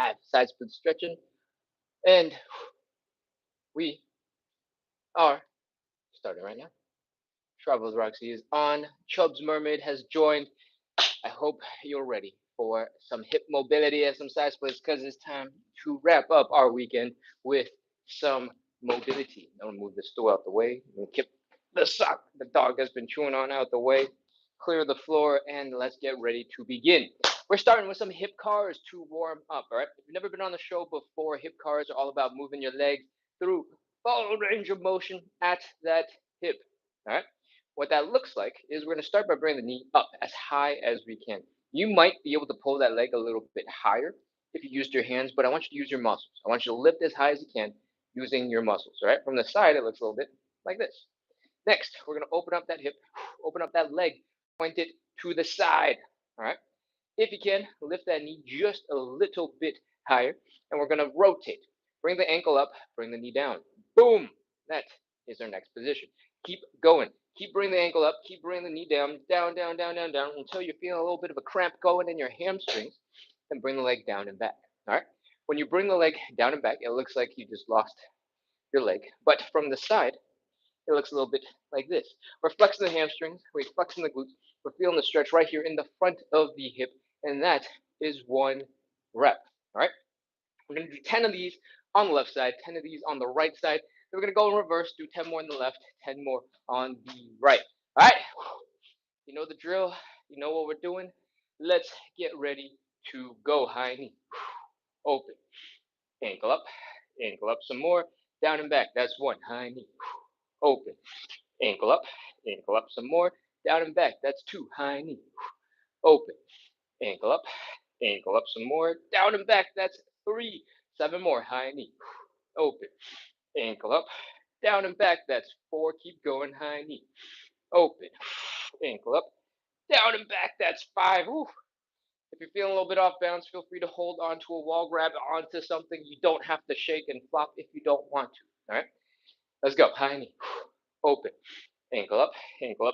5 side split stretching, and we are starting right now. Travel with Roxy is on. Chubb's Mermaid has joined. I hope you're ready for some hip mobility and some side splits because it's time to wrap up our weekend with some mobility. I'm gonna move the stool out the way. Keep the sock the dog has been chewing on out the way. Clear the floor and let's get ready to begin. We're starting with some hip cars to warm up. All right. If you've never been on the show before, hip cars are all about moving your legs through full range of motion at that hip. All right. What that looks like is we're going to start by bringing the knee up as high as we can. You might be able to pull that leg a little bit higher if you used your hands, but I want you to use your muscles. I want you to lift as high as you can using your muscles. All right. From the side, it looks a little bit like this. Next, we're going to open up that hip, open up that leg, point it to the side. All right. If you can, lift that knee just a little bit higher, and we're going to rotate. Bring the ankle up, bring the knee down. Boom! That is our next position. Keep going. Keep bringing the ankle up, keep bringing the knee down, down, down, down, down, down, until you're feeling a little bit of a cramp going in your hamstrings, then bring the leg down and back. All right? When you bring the leg down and back, it looks like you just lost your leg, but from the side, it looks a little bit like this. We're flexing the hamstrings, we're flexing the glutes, we're feeling the stretch right here in the front of the hip, and that is 1 rep. All right? We're going to do 10 of these on the left side, 10 of these on the right side. Then we're going to go in reverse, do 10 more on the left, 10 more on the right. All right? You know the drill. You know what we're doing. Let's get ready to go. High knee. Open. Ankle up. Ankle up some more. Down and back. That's 1. High knee. Open. Ankle up. Ankle up some more. Down and back. That's 2. High knee. Open. Ankle up. Ankle up some more. Down and back. That's 3. 7 more. High knee. Open. Ankle up. Down and back. That's 4. Keep going. High knee. Open. Ankle up. Down and back. That's 5. Ooh. If you're feeling a little bit off balance, feel free to hold onto a wall, grab onto something. You don't have to shake and flop if you don't want to. All right? Let's go. High knee. Open. Ankle up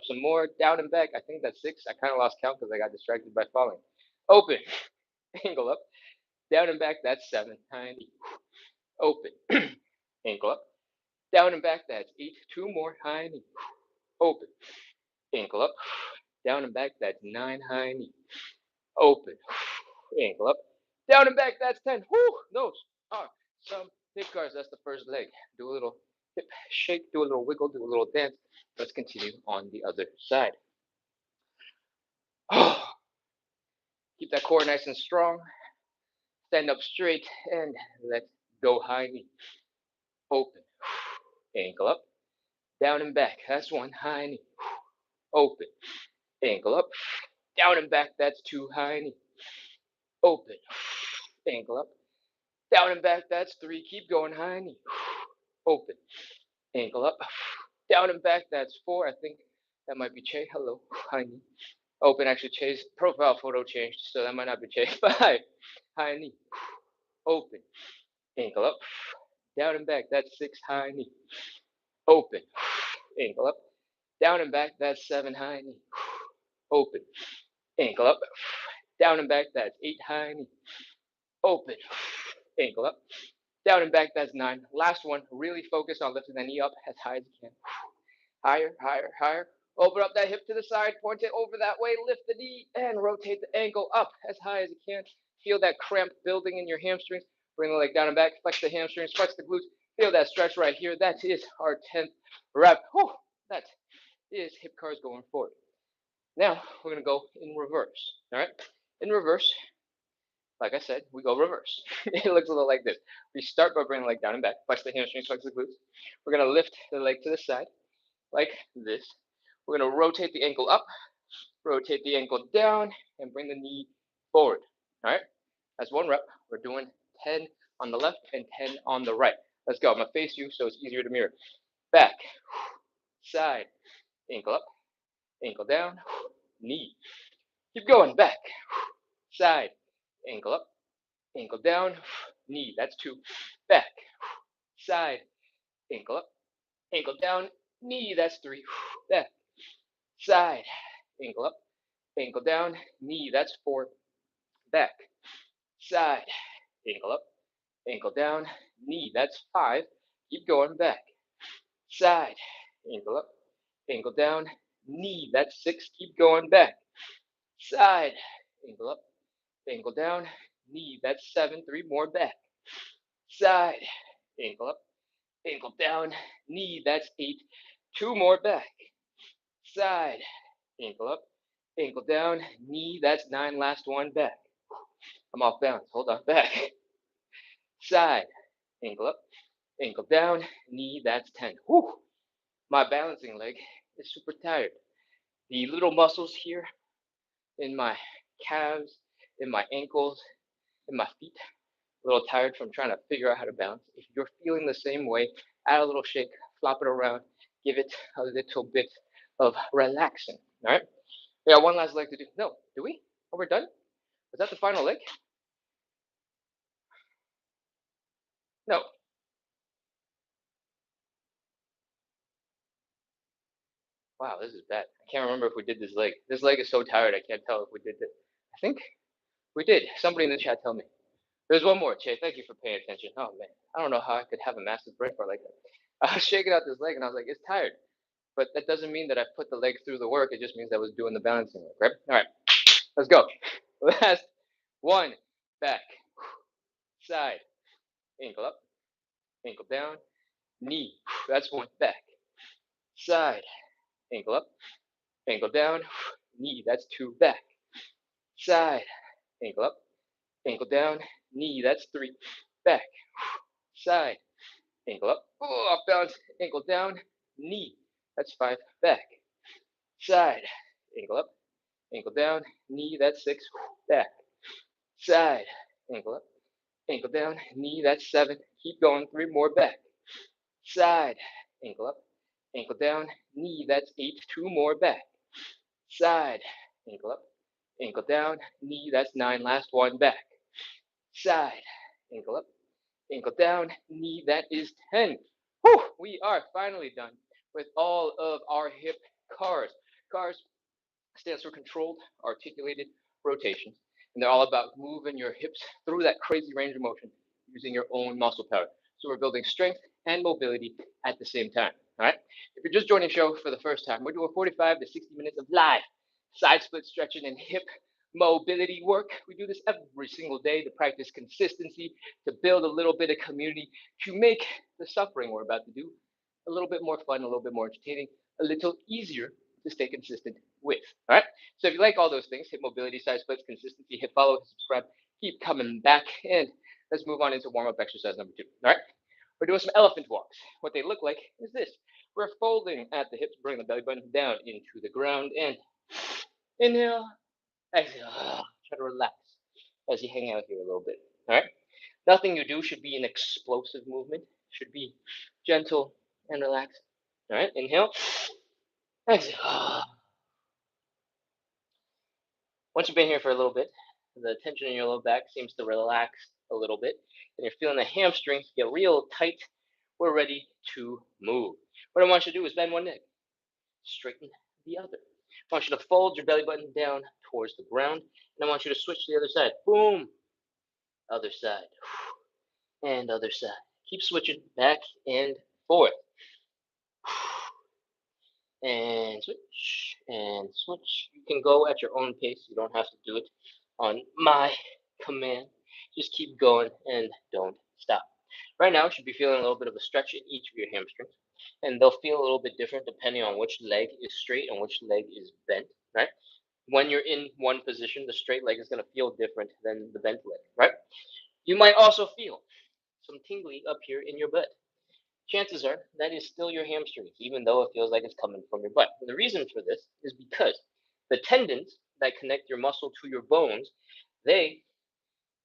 some more. Down and back. I think that's 6. I kind of lost count because I got distracted by falling. Open. Ankle up. Down and back. That's 7. High knee. Open. Ankle up. Down and back. That's 8. 2 more. High knee. Open. Ankle up. Down and back. That's 9. High knee. Open. Ankle up. Down and back. That's 10. Whew, those are some hip cars. That's the first leg. Do a little hip shake, do a little wiggle, do a little dance. Let's continue on the other side. Keep that core nice and strong. Stand up straight and let's go. High knee. Open. Ankle up. Down and back. That's 1. High knee. Open. Ankle up. Down and back. That's 2. High knee. Open. Ankle up. Down and back. That's 3. Keep going. High knee. Open. Ankle up. Down and back. That's 4. I think that might be Che. Hello. High knee. Open. Actually, Che's profile photo changed, so that might not be Che. 5. High knee. Open. Ankle up. Down and back. That's 6. High knee. Open. Ankle up. Down and back. That's 7. High knee. Open. Ankle up. Down and back. That's 8. High knee. Open. Ankle up. Down and back. That's 9. Last one. Really focus on lifting the knee up as high as you can. Higher, higher, higher. Open up that hip to the side. Point it over that way. Lift the knee and rotate the ankle up as high as you can. Feel that cramp building in your hamstrings. Bring the leg down and back. Flex the hamstrings. Flex the glutes. Feel that stretch right here. That is our 10th rep. Whew, that is hip cars going forward. Now we're going to go in reverse. All right. In reverse, like I said, we go reverse. It looks a little like this. We start by bringing the leg down and back. Flex the hamstrings. Flex the glutes. We're going to lift the leg to the side like this. We're going to rotate the ankle up, rotate the ankle down, and bring the knee forward. All right? That's 1 rep. We're doing 10 on the left and 10 on the right. Let's go. I'm going to face you so it's easier to mirror. Back, side, ankle up, ankle down, knee. Keep going. Back, side, ankle up, ankle down, knee. That's 2. Back, side, ankle up, ankle down, knee. That's 3. Back, side, ankle up, ankle down, knee. That's 4. Back, side, ankle up, ankle down, knee, that's 5, keep going back, side, ankle up, ankle down, knee, that's 6, keep going back, side, ankle up, ankle down, knee, that's 7, 3 more back, side, ankle up, ankle down, knee, that's 8, 2 more back, side, ankle up, ankle down, knee, that's 9, last one back. I'm off balance, hold on, back, side, ankle up, ankle down, knee, that's 10. Whew, my balancing leg is super tired. The little muscles here in my calves, in my ankles, in my feet, a little tired from trying to figure out how to balance. If you're feeling the same way, add a little shake, flop it around, give it a little bit of relaxing. All right? We got one last leg to do. No, do we? Oh, we're done? Was that the final leg? No. Wow, this is bad. I can't remember if we did this leg. This leg is so tired, I can't tell if we did this. I think we did. Somebody in the chat tell me. There's one more, Che. Thank you for paying attention. Oh, man. I don't know how I could have a massive brain fart like that. I was shaking out this leg and I was like, it's tired. But that doesn't mean that I put the leg through the work. It just means I was doing the balancing work, right? All right, let's go. Last one. Back, side, ankle up, ankle down, knee. That's one. Back, side, ankle up, ankle down, knee. That's 2. Back, side, ankle up, ankle down, knee. That's 3. Back, side, ankle up, oh, off balance, ankle down, knee. That's 5. Back, side, ankle up, ankle down, knee. That's 6. Back, side, ankle up, ankle down, knee. That's 7. Keep going. 3 more. Back, side, ankle up, ankle down, knee. That's 8. 2 more. Back, side, ankle up, ankle down, knee. That's 9. Last one. Back, side, ankle up, ankle down, knee. That is 10. Whew, we are finally done with all of our hip cars. Cars stands for controlled articulated rotations, and they're all about moving your hips through that crazy range of motion using your own muscle power. So we're building strength and mobility at the same time. All right. If you're just joining the show for the first time, we're doing 45 to 60 minutes of live side split stretching and hip mobility work. We do this every single day to practice consistency, to build a little bit of community, to make the suffering we're about to do a little bit more fun, a little bit more entertaining, a little easier to stay consistent with. All right. So if you like all those things, hip mobility, side splits, consistency, hit follow, subscribe, keep coming back. And let's move on into warm up exercise number 2. All right. We're doing some elephant walks. What they look like is this. We're folding at the hips, bring the belly button down into the ground, and inhale, exhale. Try to relax as you hang out here a little bit. All right. Nothing you do should be an explosive movement. It should be gentle and relaxed. All right. Inhale, exhale. Once you've been here for a little bit, the tension in your low back seems to relax a little bit, and you're feeling the hamstrings get real tight. We're ready to move. What I want you to do is bend one leg, straighten the other. I want you to fold your belly button down towards the ground, and I want you to switch to the other side. Boom. Other side. And other side. Keep switching back and forth. And switch, and switch. You can go at your own pace. You don't have to do it on my command. Just keep going and don't stop. Right now, you should be feeling a little bit of a stretch in each of your hamstrings, and they'll feel a little bit different depending on which leg is straight and which leg is bent, right? When you're in one position, the straight leg is going to feel different than the bent leg, right? You might also feel some tingly up here in your butt. Chances are that is still your hamstrings, even though it feels like it's coming from your butt. And the reason for this is because the tendons that connect your muscle to your bones, they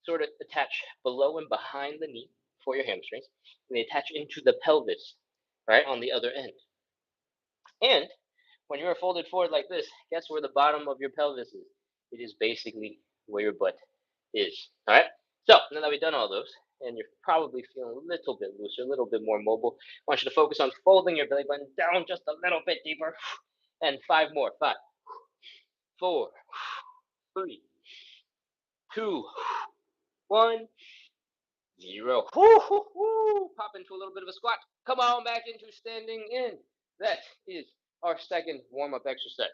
sort of attach below and behind the knee for your hamstrings, and they attach into the pelvis, right, on the other end. And when you're folded forward like this, guess where the bottom of your pelvis is? It is basically where your butt is. All right. So now that we've done all those, and you're probably feeling a little bit looser, a little bit more mobile, I want you to focus on folding your belly button down just a little bit deeper. And 5 more. 5, 4, 3, 2, 1. 0. Woo, woo, woo. Pop into a little bit of a squat. Come on back into standing in. That is our second warm-up exercise.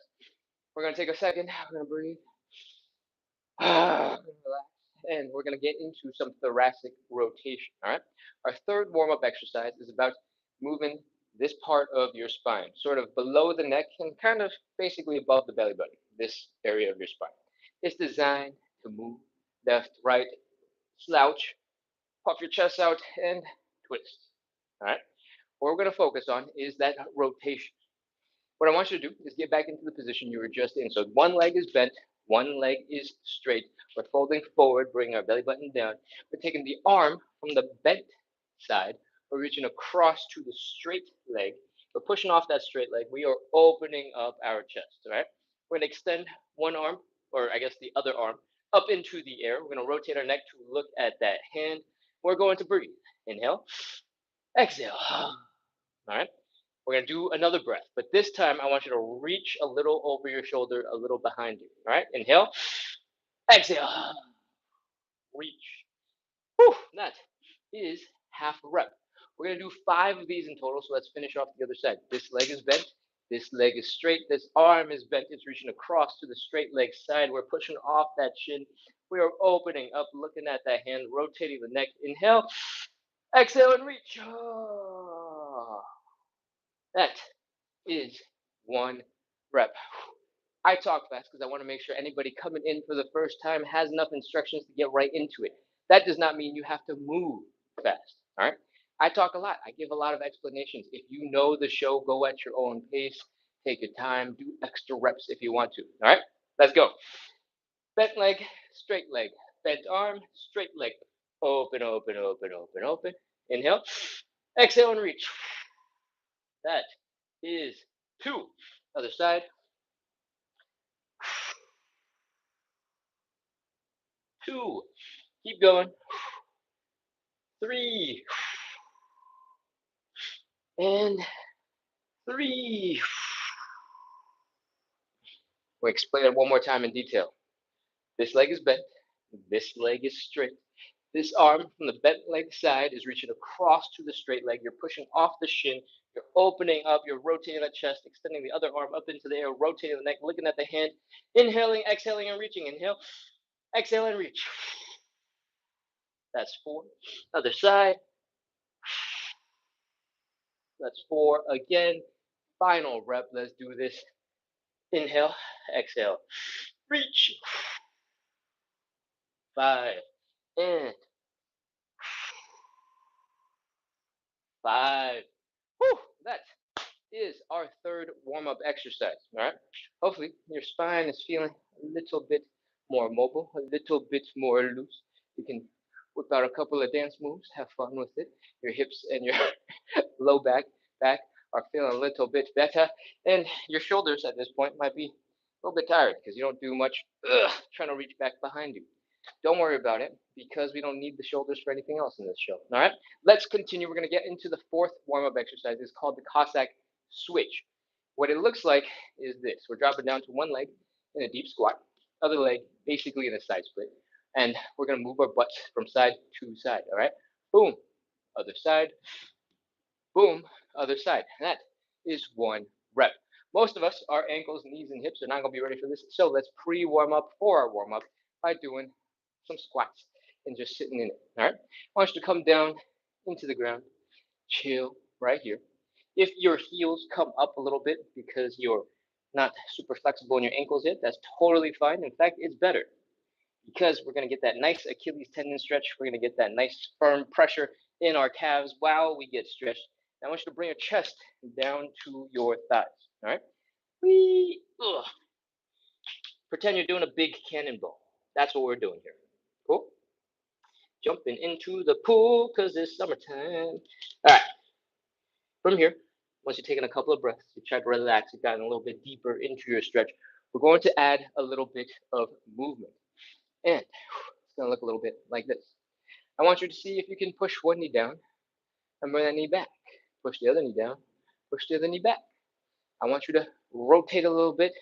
We're going to take a second. We're going to breathe. Relax. And we're going to get into some thoracic rotation. All right. Our third warm-up exercise is about moving this part of your spine, sort of below the neck and kind of basically above the belly button, this area of your spine. It's designed to move left, right, slouch, puff your chest out, and twist. All right. What we're going to focus on is that rotation. What I want you to do is get back into the position you were just in. So one leg is bent, one leg is straight. We're folding forward, bringing our belly button down. We're taking the arm from the bent side. We're reaching across to the straight leg. We're pushing off that straight leg. We are opening up our chest, all right? We're going to extend one arm, or I guess the other arm, up into the air. We're going to rotate our neck to look at that hand. We're going to breathe. Inhale, exhale. All right? We're going to do another breath, but this time I want you to reach a little over your shoulder, a little behind you. All right, inhale, exhale, reach. Whew, that is half a rep. We're going to do 5 of these in total, so let's finish off the other side. This leg is bent, this leg is straight, this arm is bent, it's reaching across to the straight leg side. We're pushing off that shin. We are opening up, looking at that hand, rotating the neck. Inhale, exhale, and reach. That is 1 rep. I talk fast because I want to make sure anybody coming in for the first time has enough instructions to get right into it. That does not mean you have to move fast. All right. I talk a lot. I give a lot of explanations. If you know the show, go at your own pace. Take your time. Do extra reps if you want to. All right. Let's go. Bent leg, straight leg. Bent arm, straight leg. Open, open, open, open, open. Inhale. Exhale and reach. That is 2. Other side. 2. Keep going. 3. And 3. We'll explain it one more time in detail. This leg is bent. This leg is straight. This arm from the bent leg side is reaching across to the straight leg. You're pushing off the shin. You're opening up. You're rotating the chest, extending the other arm up into the air, rotating the neck, looking at the hand. Inhaling, exhaling, and reaching. Inhale, exhale, and reach. That's 4. Other side. That's 4 again. Final rep. Let's do this. Inhale, exhale, reach. 5 and 5. Whew, that is our third warm-up exercise. All right. Hopefully your spine is feeling a little bit more mobile, a little bit more loose. You can whip out a couple of dance moves, have fun with it. Your hips and your low back are feeling a little bit better, and your shoulders at this point might be a little bit tired because you don't do much trying to reach back behind you. Don't worry about it because we don't need the shoulders for anything else in this show. All right, let's continue. We're going to get into the fourth warm-up exercise. It's called the Cossack switch. What it looks like is this. We're dropping down to one leg in a deep squat, other leg basically in a side split, and we're going to move our butts from side to side. All right, boom, other side, boom, other side. And that is 1 rep. Most of us, our ankles, knees, and hips are not going to be ready for this, so let's pre-warm up for our warm-up by doing some squats and just sitting in it. All right. I want you to come down into the ground, chill right here. If your heels come up a little bit because you're not super flexible in your ankles yet, that's totally fine. In fact, it's better because we're going to get that nice Achilles tendon stretch. We're going to get that nice firm pressure in our calves while we get stretched. Now I want you to bring your chest down to your thighs. All right. Pretend you're doing a big cannonball. That's what we're doing here. Cool. Jumping into the pool because it's summertime. All right. From here, once you've taken a couple of breaths, you try to relax, you've gotten a little bit deeper into your stretch, we're going to add a little bit of movement. And it's going to look a little bit like this. I want you to see if you can push one knee down and bring that knee back. Push the other knee down, push the other knee back. I want you to rotate a little bit,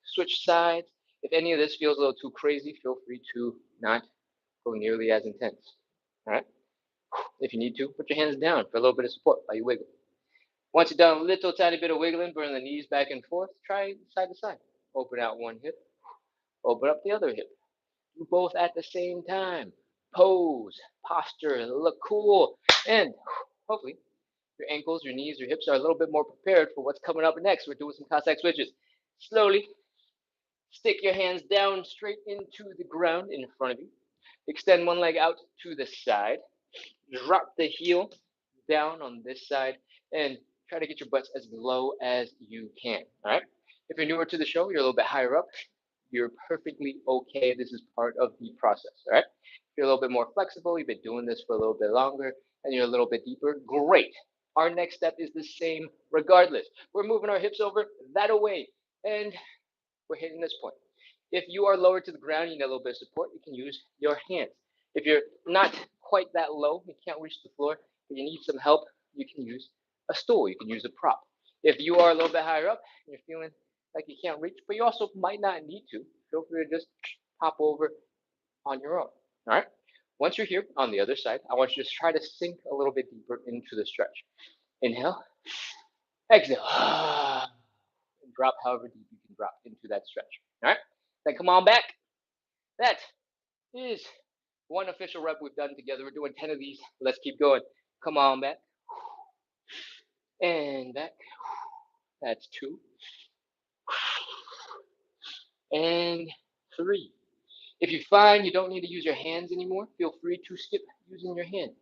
switch sides. If any of this feels a little too crazy, feel free to not go nearly as intense. All right? If you need to, put your hands down for a little bit of support while you wiggle. Once you're done a little tiny bit of wiggling, burn the knees back and forth. Try side to side. Open out one hip, open up the other hip. Do both at the same time. Pose, posture, look cool, and hopefully your ankles, your knees, your hips are a little bit more prepared for what's coming up next. We're doing some Cossack switches. Slowly stick your hands down straight into the ground in front of you. Extend one leg out to the side. Drop the heel down on this side and try to get your butts as low as you can. All right. If you're newer to the show, you're a little bit higher up. You're perfectly okay. This is part of the process. All right. If you're a little bit more flexible, you've been doing this for a little bit longer, and you're a little bit deeper, great. Our next step is the same regardless. We're moving our hips over that away, and we're hitting this point. If you are lower to the ground, you need a little bit of support, you can use your hands. If you're not quite that low, you can't reach the floor, but you need some help, you can use a stool, you can use a prop. If you are a little bit higher up and you're feeling like you can't reach, but you also might not need to, feel free to just hop over on your own. All right? Once you're here on the other side, I want you to try to sink a little bit deeper into the stretch. Inhale, exhale, and drop however deep you can drop into that stretch. All right? Then come on back. That is one official rep we've done together. We're doing 10 of these. Let's keep going. Come on back. And back. That's 2. And 3. If you find you don't need to use your hands anymore, feel free to skip using your hands.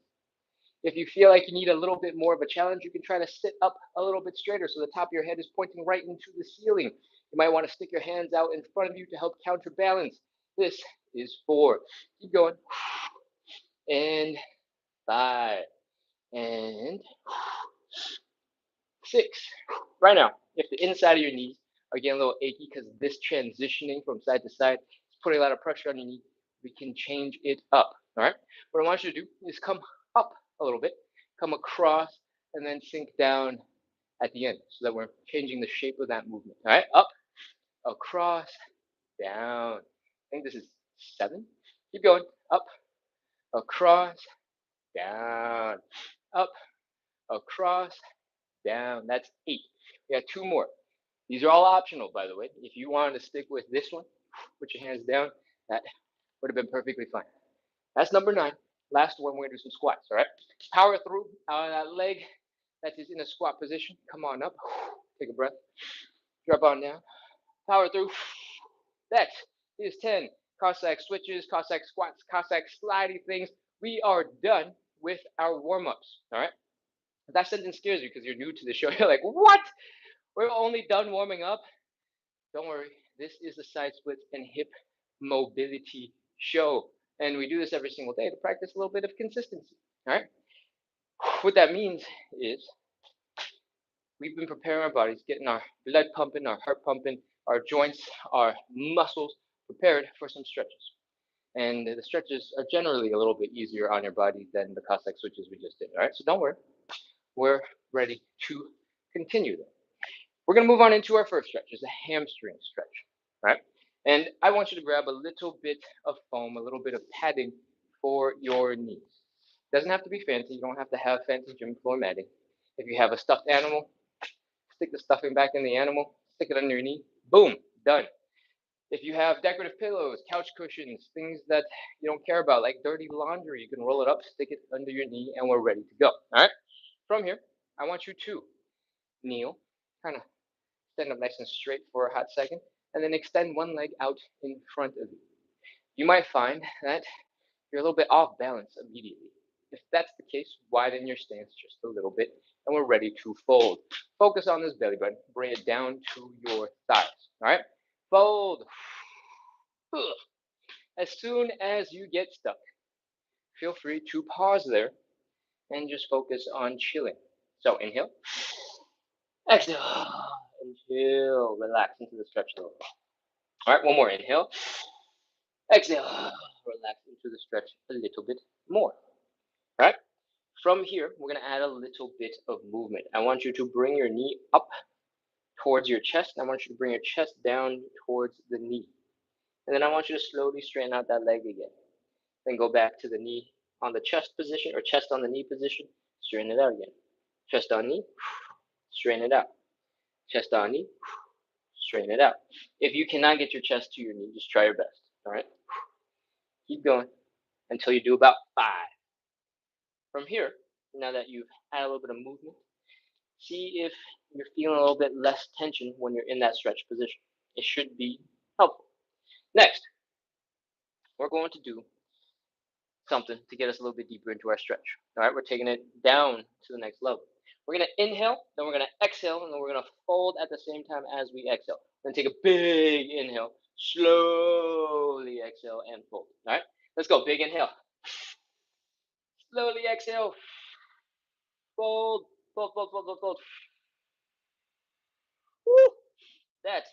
If you feel like you need a little bit more of a challenge, you can try to sit up a little bit straighter so the top of your head is pointing right into the ceiling. You might want to stick your hands out in front of you to help counterbalance. This is 4. Keep going. And 5. And 6. Right now, if the inside of your knees are getting a little achy because this transitioning from side to side is putting a lot of pressure on your knee, we can change it up. All right. What I want you to do is come up a little bit, come across, and then sink down at the end so that we're changing the shape of that movement. All right. Up, across, down. I think this is 7. Keep going. Up, across, down. Up, across, down. That's 8. We got 2 more. These are all optional, by the way. If you wanted to stick with this one, put your hands down. That would have been perfectly fine. That's number 9. Last one, we're going to do some squats, all right? Power through that leg that is in a squat position. Come on up. Take a breath. Drop on down. Power through. That is 10 Cossack switches, Cossack squats, Cossack slidey things. We are done with our warm-ups, all right? If that sentence scares you because you're new to the show, you're like, what? We're only done warming up? Don't worry, this is a side splits and hip mobility show. And we do this every single day to practice a little bit of consistency. All right. What that means is we've been preparing our bodies, getting our blood pumping, our heart pumping, our joints, our muscles prepared for some stretches. And the stretches are generally a little bit easier on your body than the Cossack switches we just did. All right. So don't worry. We're ready to continue them. We're going to move on into our first stretch. It's a hamstring stretch, right? And I want you to grab a little bit of foam, a little bit of padding for your knees. It doesn't have to be fancy. You don't have to have fancy gym floor matting. If you have a stuffed animal, stick the stuffing back in the animal, stick it under your knee, boom, done. If you have decorative pillows, couch cushions, things that you don't care about, like dirty laundry, you can roll it up, stick it under your knee, and we're ready to go, all right? From here, I want you to kneel, kind of stand up nice and straight for a hot second, and then extend one leg out in front of you. You might find that you're a little bit off balance immediately. If that's the case, widen your stance just a little bit, and we're ready to fold. Focus on this belly button. Bring it down to your thighs. All right? Fold. As soon as you get stuck, feel free to pause there and just focus on chilling. So inhale. Exhale. Inhale. Relax into the stretch a little bit. All right, one more. Inhale. Exhale. Relax into the stretch a little bit more. All right. From here, we're going to add a little bit of movement. I want you to bring your knee up towards your chest. I want you to bring your chest down towards the knee. And then I want you to slowly straighten out that leg again. Then go back to the knee on the chest position or chest on the knee position, straighten it out again. Chest on knee, straighten it out. Chest on knee, straighten it out. If you cannot get your chest to your knee, just try your best. All right. Keep going until you do about 5. From here, now that you've had a little bit of movement, see if you're feeling a little bit less tension when you're in that stretch position. It should be helpful. Next, we're going to do something to get us a little bit deeper into our stretch. All right, we're taking it down to the next level. We're going to inhale, then we're going to exhale, and then we're going to fold at the same time as we exhale. Then take a big inhale, slowly exhale, and fold. All right, let's go. Big inhale. Slowly exhale. Fold, fold, fold, fold, fold, fold. Woo. That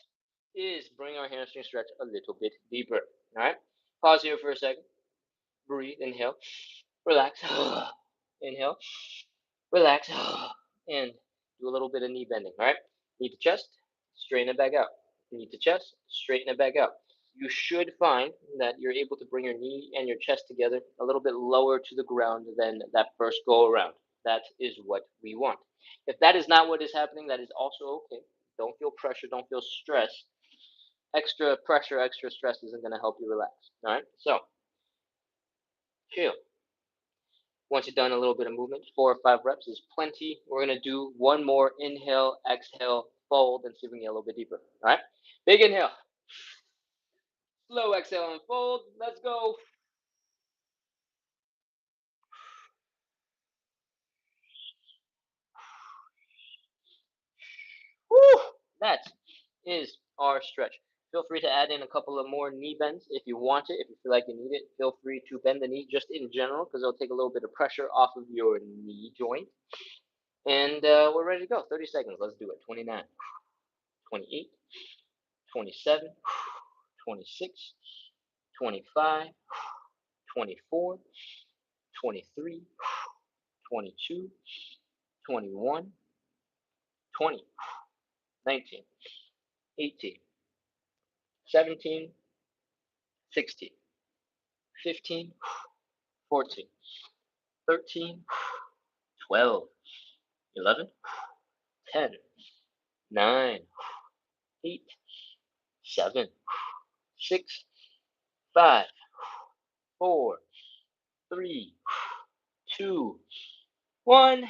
is bring our hamstring stretch a little bit deeper. All right, pause here for a second. Breathe, inhale, relax, inhale, relax, and do a little bit of knee bending. All right, knee to chest, straighten it back out. Knee to chest, straighten it back out. You should find that you're able to bring your knee and your chest together a little bit lower to the ground than that first go around. That is what we want. If that is not what is happening, that is also okay. Don't feel pressure, don't feel stress. Extra pressure, extra stress isn't going to help you relax. All right, so chill. Once you've done a little bit of movement, 4 or 5 reps is plenty. We're going to do one more inhale, exhale, fold, and see if we can get a little bit deeper. All right, big inhale, slow exhale and fold. Let's go. Woo! That is our stretch. Feel free to add in a couple of more knee bends if you want it. If you feel like you need it, feel free to bend the knee just in general because it'll take a little bit of pressure off of your knee joint. And we're ready to go. 30 seconds. Let's do it. 29, 28, 27, 26, 25, 24, 23, 22, 21, 20, 19, 18, 17, 16, 15, 14, 13, 12, 11, 10, 9, 8, 7, 6, 5, 4, 3, 2, 1,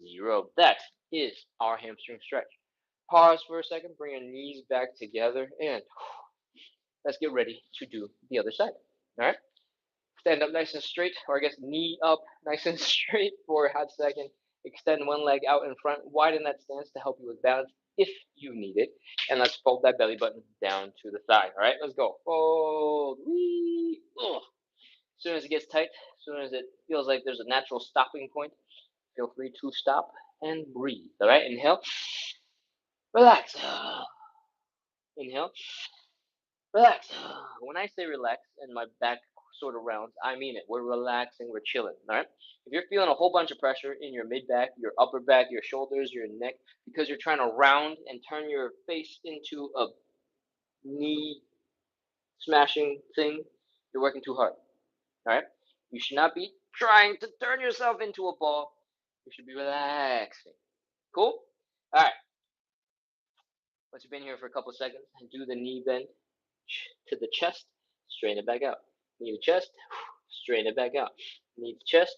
0. That is our hamstring stretch. Pause for a second, bring your knees back together, and let's get ready to do the other side. All right? Stand up nice and straight, or I guess knee up nice and straight for a hot second. Extend one leg out in front, widen that stance to help you with balance if you need it. And let's fold that belly button down to the side. All right, let's go. Fold. Wee. Ugh. As soon as it gets tight, as soon as it feels like there's a natural stopping point, feel free to stop and breathe. All right, inhale. Relax. Inhale. Relax. When I say relax and my back sort of rounds, I mean it. We're relaxing, we're chilling. All right. If you're feeling a whole bunch of pressure in your mid back, your upper back, your shoulders, your neck, because you're trying to round and turn your face into a knee smashing thing, you're working too hard. All right. You should not be trying to turn yourself into a ball. You should be relaxing. Cool. All right. Once you've been here for a couple of seconds, do the knee bend to the chest, straighten it back out. Knee to chest, straighten it back out. Knee to chest,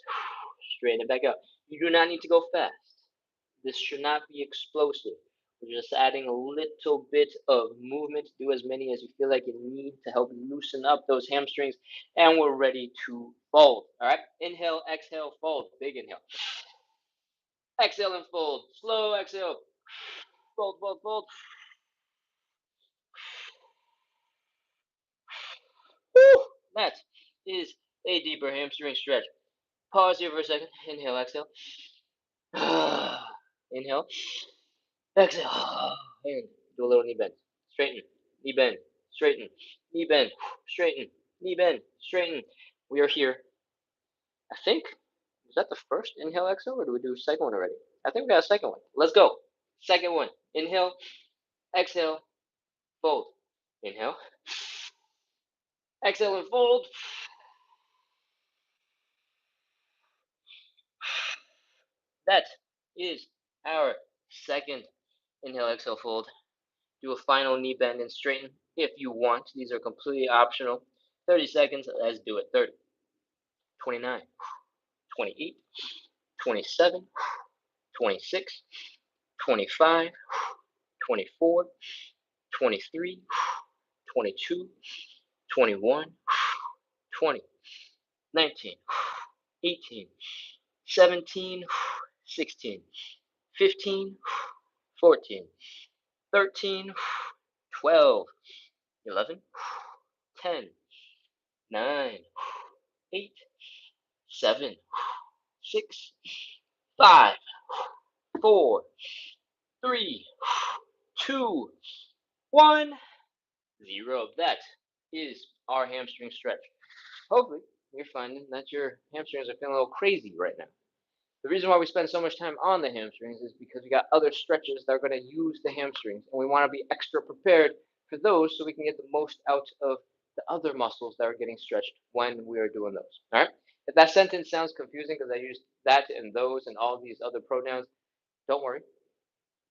straighten it back out. You do not need to go fast. This should not be explosive. We're just adding a little bit of movement. Do as many as you feel like you need to help loosen up those hamstrings. And we're ready to fold. All right. Inhale, exhale, fold. Big inhale. Exhale and fold. Slow exhale. Fold, fold, fold. Woo! That is a deeper hamstring stretch. Pause here for a second. Inhale, exhale. Inhale, exhale. And do a little knee bend. Straighten, knee bend, straighten, knee bend, straighten, knee bend, straighten. We are here. I think, is that the first inhale, exhale, or do we do a second one already? I think we got a second one. Let's go. Second one. Inhale, exhale, fold. Inhale, exhale and fold. is our second inhale, exhale, fold. Do a final knee bend and straighten if you want. These are completely optional. 30 seconds. Let's do it. 30, 29, 28, 27, 26, 25, 24, 23, 22, 21, 20, 19, 18, 17, 16, 15, 14, 13, 12, 11, 10, 9, 8, 7, 6, 5, 4, 3, 2, 1, 0. That is our hamstring stretch. Hopefully, you're finding that your hamstrings are feeling a little crazy right now. The reason why we spend so much time on the hamstrings is because we got other stretches that are going to use the hamstrings, and we want to be extra prepared for those so we can get the most out of the other muscles that are getting stretched when we are doing those. All right? If that sentence sounds confusing because I used that and those and all these other pronouns, don't worry.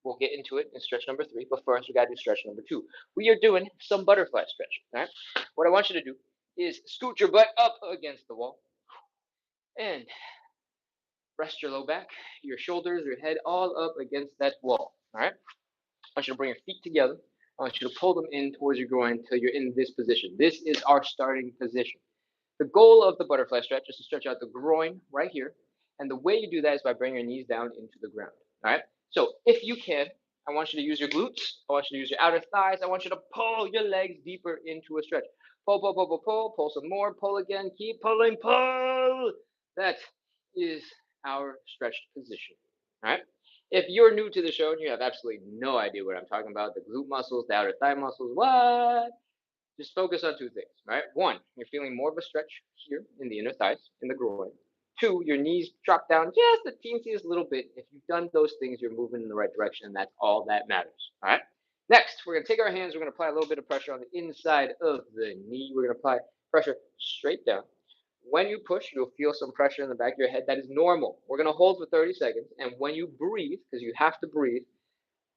We'll get into it in stretch number 3, but first we got to do stretch number 2. We are doing some butterfly stretch. All right? What I want you to do is scoot your butt up against the wall and rest your low back, your shoulders, your head all up against that wall. All right? I want you to bring your feet together. I want you to pull them in towards your groin until you're in this position. This is our starting position. The goal of the butterfly stretch is to stretch out the groin right here. And the way you do that is by bringing your knees down into the ground. All right? So if you can, I want you to use your glutes. I want you to use your outer thighs. I want you to pull your legs deeper into a stretch. Pull, pull, pull, pull, pull. Pull some more. Pull again. Keep pulling. Pull. That is our stretched position. All right? If you're new to the show and you have absolutely no idea what I'm talking about, the glute muscles, the outer thigh muscles, what? Just focus on two things, right? One, you're feeling more of a stretch here in the inner thighs, in the groin. Two, your knees drop down just the teeniest little bit. If you've done those things, you're moving in the right direction, and that's all that matters. All right. Next, we're gonna take our hands. We're gonna apply a little bit of pressure on the inside of the knee. We're gonna apply pressure straight down. When you push, you'll feel some pressure in the back of your head. That is normal. We're gonna hold for 30 seconds, and when you breathe, because you have to breathe,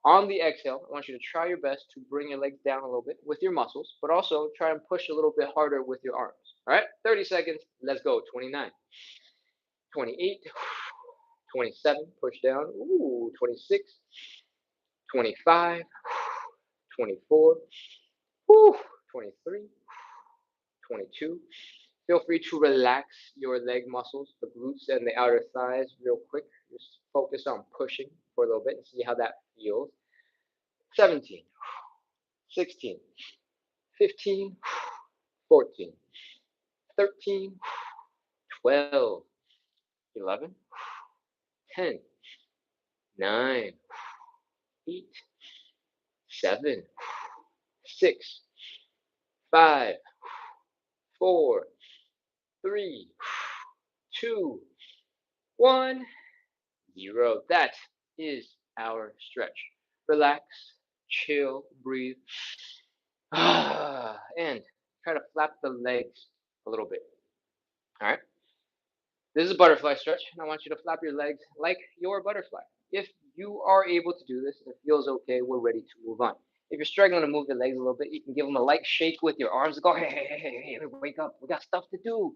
on the exhale, I want you to try your best to bring your legs down a little bit with your muscles, but also try and push a little bit harder with your arms. All right, 30 seconds. Let's go. 29, 28, 27, push down. Ooh, 26, 25, 24, whew, 23, 22. Feel free to relax your leg muscles, the glutes and the outer thighs, real quick. Just focus on pushing for a little bit and see how that feels. 17, 16, 15, 14, 13, 12, 11, 10, 9, 8, 7, 6, 5, 4, 3, 2, 1, 0. That is our stretch. Relax, chill, breathe, and try to flap the legs a little bit. All right. This is a butterfly stretch, and I want you to flap your legs like you're a butterfly. If you are able to do this and it feels okay, we're ready to move on. If you're struggling to move the legs a little bit, you can give them a light shake with your arms. Go, hey, hey, hey, hey, hey, wake up. We got stuff to do.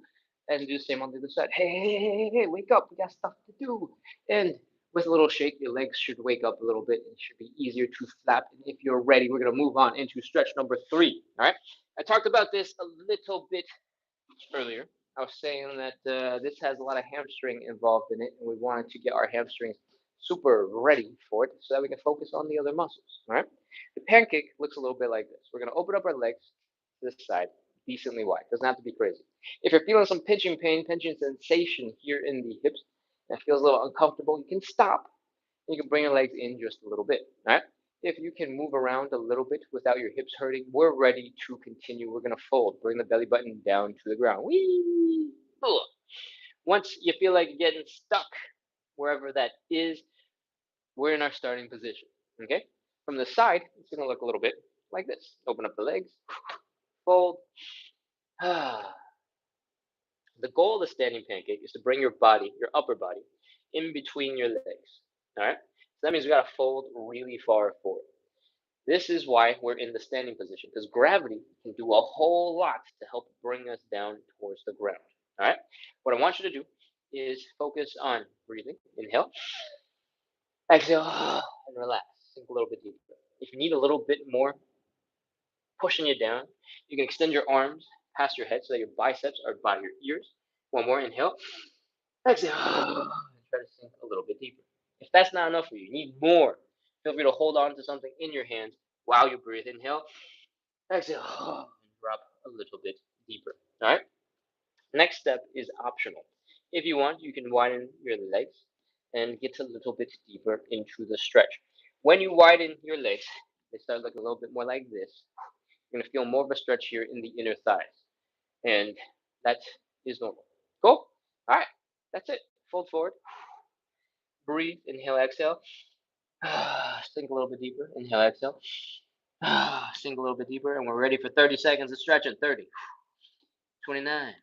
And do the same on the other side. Hey, hey, hey, hey, hey, wake up. We got stuff to do. And with a little shake, your legs should wake up a little bit. It should be easier to flap. And if you're ready, we're going to move on into stretch number 3. All right. I talked about this a little bit earlier. I was saying that this has a lot of hamstring involved in it, and we wanted to get our hamstrings super ready for it so that we can focus on the other muscles. All right. The pancake looks a little bit like this. We're going to open up our legs to this side, decently wide. Doesn't have to be crazy. If you're feeling some pinching pain, pinching sensation here in the hips, that feels a little uncomfortable, you can stop. You can bring your legs in just a little bit. All right. If you can move around a little bit without your hips hurting, we're ready to continue. We're going to fold. Bring the belly button down to the ground. Whee! Once you feel like you're getting stuck wherever that is, we're in our starting position. Okay? From the side, it's going to look a little bit like this. Open up the legs, fold. The goal of the standing pancake is to bring your body, your upper body, in between your legs. All right. So that means we got to fold really far forward. This is why we're in the standing position, because gravity can do a whole lot to help bring us down towards the ground. All right. What I want you to do is focus on breathing. Inhale, exhale, and relax. Sink a little bit deeper. If you need a little bit more pushing you down, you can extend your arms past your head so that your biceps are by your ears. One more inhale, exhale, and try to sink a little bit deeper. If that's not enough for you, you need more. Feel free to hold on to something in your hands while you breathe. Inhale, exhale, and drop a little bit deeper. All right. Next step is optional. If you want, you can widen your legs and get a little bit deeper into the stretch. When you widen your legs, they start looking a little bit more like this. You're gonna feel more of a stretch here in the inner thighs, and that is normal. Cool. All right, that's it. Fold forward, breathe, inhale, exhale. Sink a little bit deeper. Inhale, exhale. Sink a little bit deeper, and we're ready for 30 seconds of stretching. 30, 29,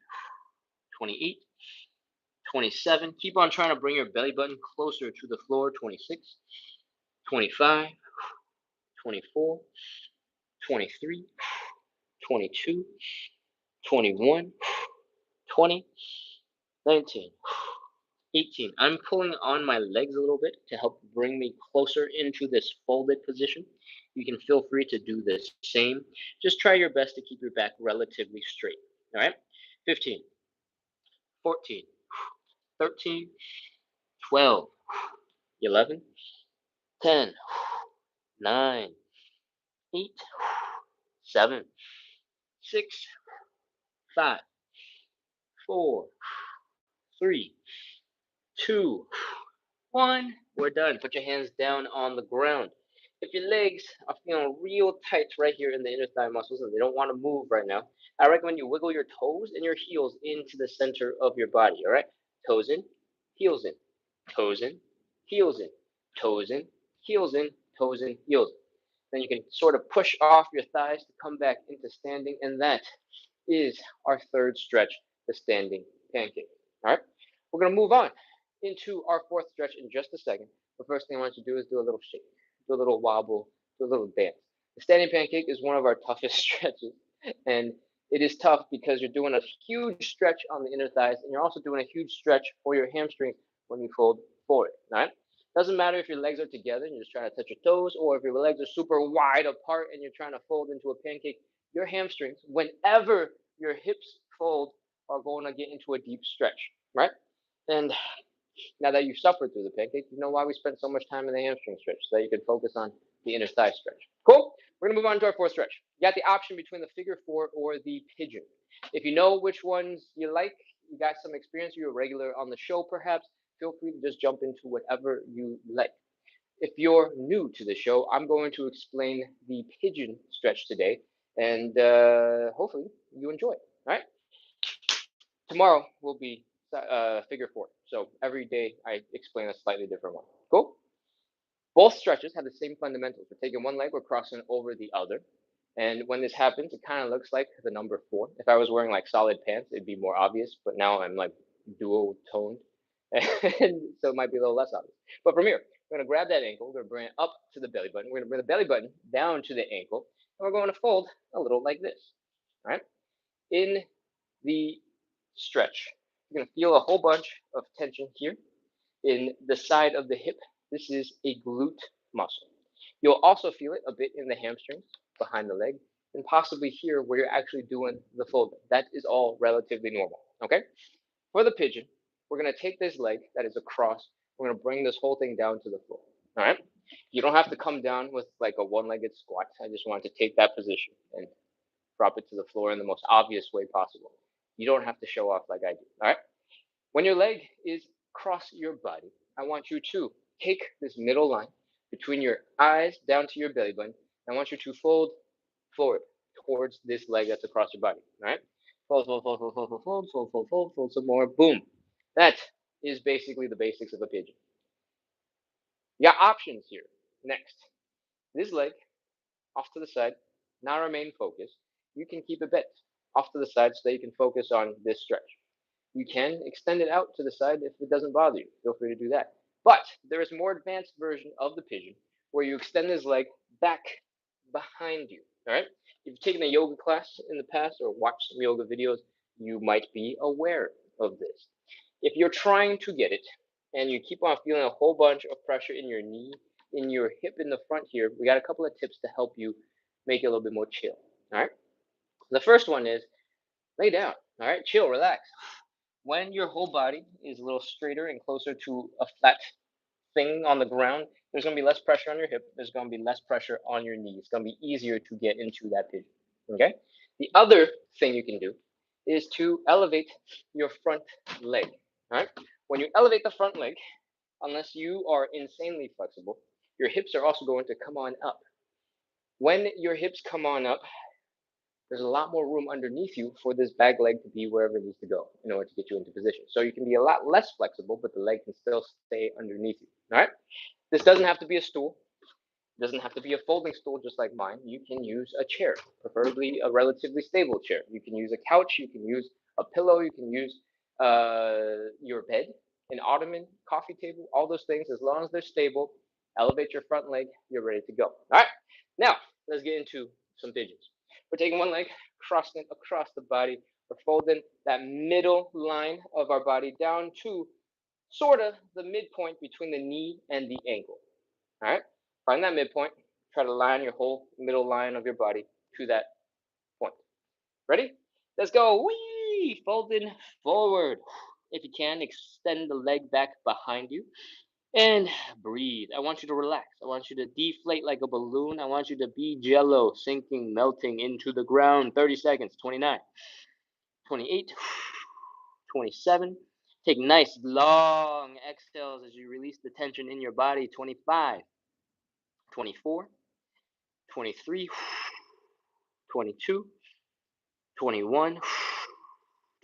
28, 27. Keep on trying to bring your belly button closer to the floor. 26, 25, 24, 23, 22, 21, 20, 19, 18. I'm pulling on my legs a little bit to help bring me closer into this folded position. You can feel free to do the same. Just try your best to keep your back relatively straight. All right? 15, 14, 13, 12, 11, 10, 9, 8, 7, 6, 5, 4, 3, 2, 1. We're done. Put your hands down on the ground. If your legs are feeling real tight right here in the inner thigh muscles and they don't want to move right now, I recommend you wiggle your toes and your heels into the center of your body. All right? Toes in, heels in, toes in, heels in, toes in, heels in, toes in, heels in. Then you can sort of push off your thighs to come back into standing, and that is our third stretch, the standing pancake. All right? We're going to move on into our fourth stretch in just a second. The first thing I want you to do is do a little shake, do a little wobble, do a little dance. The standing pancake is one of our toughest stretches, and it is tough because you're doing a huge stretch on the inner thighs, and you're also doing a huge stretch for your hamstrings when you fold forward. All right? Doesn't matter if your legs are together and you're just trying to touch your toes, or if your legs are super wide apart and you're trying to fold into a pancake. Your hamstrings, whenever your hips fold, are going to get into a deep stretch, right? And now that you've suffered through the pancake, you know why we spent so much time in the hamstring stretch, so that you can focus on the inner thigh stretch. Cool? We're gonna move on to our fourth stretch. You got the option between the figure four or the pigeon. If you know which ones you like, you got some experience, you're a regular on the show perhaps, feel free to just jump into whatever you like. If you're new to the show, I'm going to explain the pigeon stretch today, and hopefully you enjoy it. All right? Tomorrow will be figure four. So every day I explain a slightly different one. Cool? Both stretches have the same fundamentals. We're taking one leg, we're crossing over the other. And when this happens, it kind of looks like the number four. If I was wearing like solid pants, it'd be more obvious, but now I'm like dual toned. And so it might be a little less obvious. But from here, we're going to grab that ankle, we're going to bring it up to the belly button, we're going to bring the belly button down to the ankle, and we're going to fold a little like this. All right? In the stretch, you're going to feel a whole bunch of tension here in the side of the hip. This is a glute muscle. You'll also feel it a bit in the hamstrings behind the leg, and possibly here where you're actually doing the folding. That is all relatively normal. Okay? For the pigeon, we're going to take this leg that is across, we're going to bring this whole thing down to the floor. All right? You don't have to come down with like a one-legged squat. I just want to take that position and drop it to the floor in the most obvious way possible. You don't have to show off like I do. All right? When your leg is across your body, I want you to take this middle line between your eyes down to your belly button. I want you to fold forward towards this leg that's across your body. All right? Fold, fold, fold, fold, fold, fold, fold, fold, fold, fold, fold some more. Boom. That is basically the basics of a pigeon. You got options here. Next, this leg off to the side, now remain focused. You can keep it bent off to the side so that you can focus on this stretch. You can extend it out to the side if it doesn't bother you. Feel free to do that. But there is a more advanced version of the pigeon where you extend his leg back behind you. All right. If you've taken a yoga class in the past or watched some yoga videos, you might be aware of this. If you're trying to get it and you keep on feeling a whole bunch of pressure in your knee, in your hip in the front here, we got a couple of tips to help you make it a little bit more chill. All right. The first one is lay down. All right. Chill, relax. When your whole body is a little straighter and closer to a flat thing on the ground, there's going to be less pressure on your hip. There's going to be less pressure on your knee. It's going to be easier to get into that pigeon. Okay. The other thing you can do is to elevate your front leg. All right. When you elevate the front leg, unless you are insanely flexible, your hips are also going to come on up. When your hips come on up, there's a lot more room underneath you for this back leg to be wherever it needs to go in order to get you into position. So you can be a lot less flexible, but the leg can still stay underneath you. All right. This doesn't have to be a stool. It doesn't have to be a folding stool just like mine. You can use a chair, preferably a relatively stable chair. You can use a couch. You can use a pillow. You can use your bed, an ottoman, coffee table, all those things. As long as they're stable, elevate your front leg, you're ready to go. All right. Now, let's get into some pigeons. We're taking one leg, crossing it across the body. We're folding that middle line of our body down to sort of the midpoint between the knee and the ankle. All right. Find that midpoint. Try to line your whole middle line of your body to that point. Ready? Let's go. Whee! Folding forward. If you can, extend the leg back behind you and breathe. I want you to relax. I want you to deflate like a balloon. I want you to be jello, sinking, melting into the ground. 30 seconds. 29, 28, 27. Take nice long exhales as you release the tension in your body. 25, 24, 23, 22, 21,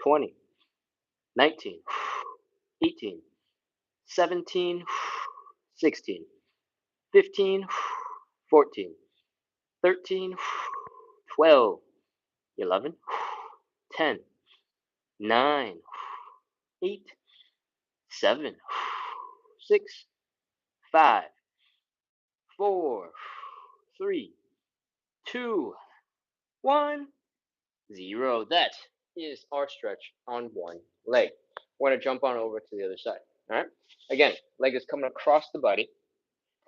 20, 19, 18, 17, 16, 15, 14, 13, 12, 11, 10, 9, 8, 7, 6, 5, 4, 3, 2, 1, 0. That is our stretch on one leg. We're going to jump on over to the other side. All right. Again, leg is coming across the body.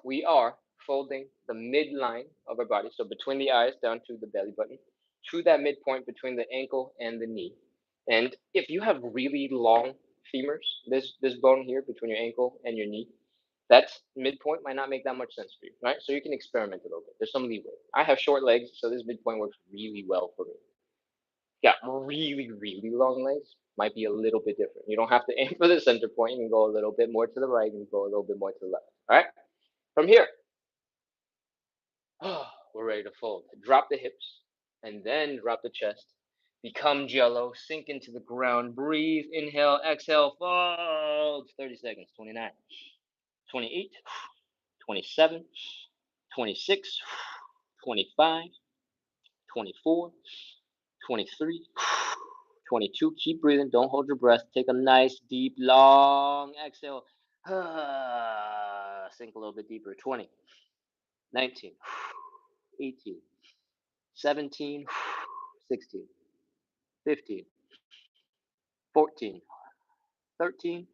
We are folding the midline of our body, so between the eyes down to the belly button, to that midpoint between the ankle and the knee. And if you have really long femurs, this bone here between your ankle and your knee, that midpoint might not make that much sense for you, right? So you can experiment a little bit. There's some leeway. I have short legs, so this midpoint works really well for me. Yeah, really, really long legs might be a little bit different. You don't have to aim for the center point. You can go a little bit more to the right and go a little bit more to the left. All right. From here, we're ready to fold. Drop the hips and then drop the chest. Become jello. Sink into the ground. Breathe. Inhale. Exhale. Fold. 30 seconds. 29, 28, 27, 26, 25, 24, 23, 22. Keep breathing. Don't hold your breath. Take a nice, deep, long exhale. Sink a little bit deeper. 20, 19, 18, 17, 16, 15, 14, 13,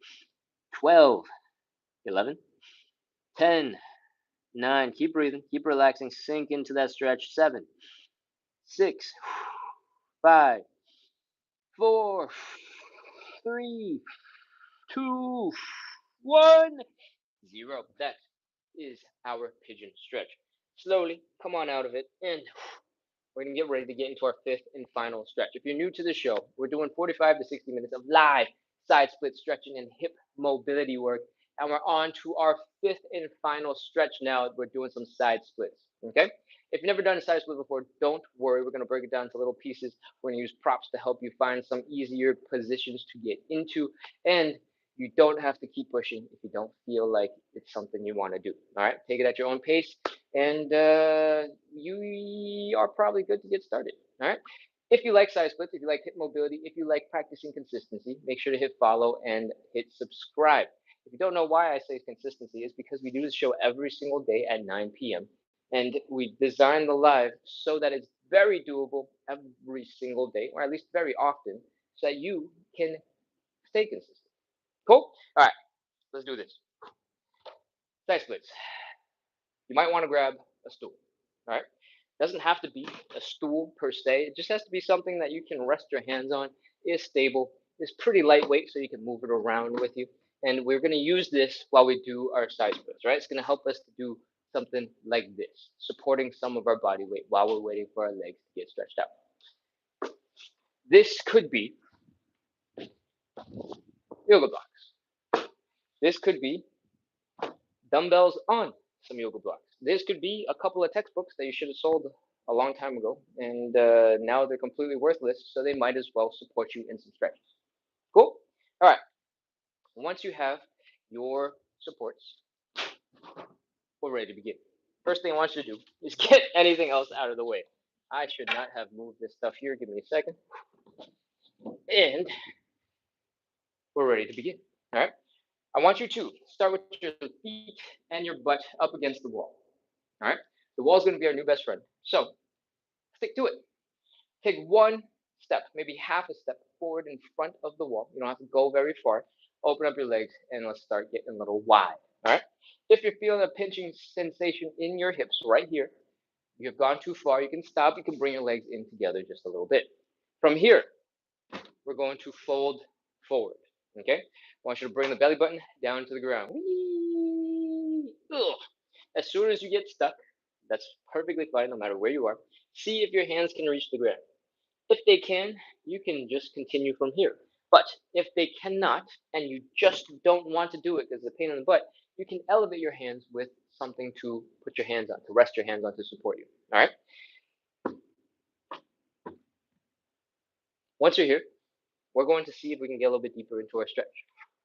12, 11, 10, 9. Keep breathing. Keep relaxing. Sink into that stretch. 7, 6, 5, 4, 3, 2, 1, 0. That is our pigeon stretch. Slowly come on out of it, and we're going to get ready to get into our fifth and final stretch. If you're new to the show, we're doing 45 to 60 minutes of live side split stretching and hip mobility work. And we're on to our fifth and final stretch now. We're doing some side splits. Okay? If you've never done a side split before, don't worry. We're going to break it down into little pieces. We're going to use props to help you find some easier positions to get into. And you don't have to keep pushing if you don't feel like it's something you want to do. All right? Take it at your own pace. And you are probably good to get started. All right. If you like side splits, if you like hip mobility, if you like practicing consistency, make sure to hit follow and hit subscribe. If you don't know why I say consistency, it's because we do this show every single day at 9 p.m. And we design the live so that it's very doable every single day, or at least very often, so that you can stay consistent. Cool? All right, let's do this. Side splits. You might want to grab a stool. All right? It doesn't have to be a stool per se. It just has to be something that you can rest your hands on, is stable, is pretty lightweight so you can move it around with you. And we're going to use this while we do our side splits, right? It's going to help us to do something like this, supporting some of our body weight while we're waiting for our legs to get stretched out. This could be yoga blocks. This could be dumbbells on some yoga blocks. This could be a couple of textbooks that you should have sold a long time ago, and now they're completely worthless, so they might as well support you in some stretches. Cool? All right. Once you have your supports, we're ready to begin. First thing I want you to do is get anything else out of the way. I should not have moved this stuff here. Give me a second. And we're ready to begin. All right. I want you to start with your feet and your butt up against the wall. All right. The wall is going to be our new best friend. So stick to it. Take one step, maybe half a step forward in front of the wall. You don't have to go very far. Open up your legs and let's start getting a little wide. All right. If you're feeling a pinching sensation in your hips right here, you have gone too far. You can stop. You can bring your legs in together just a little bit. From here, we're going to fold forward. Okay. I want you to bring the belly button down to the ground. Ugh. As soon as you get stuck, that's perfectly fine no matter where you are. See if your hands can reach the ground. If they can, you can just continue from here. But if they cannot, and you just don't want to do it because it's a pain in the butt, you can elevate your hands with something to put your hands on, to rest your hands on to support you. All right? Once you're here, we're going to see if we can get a little bit deeper into our stretch.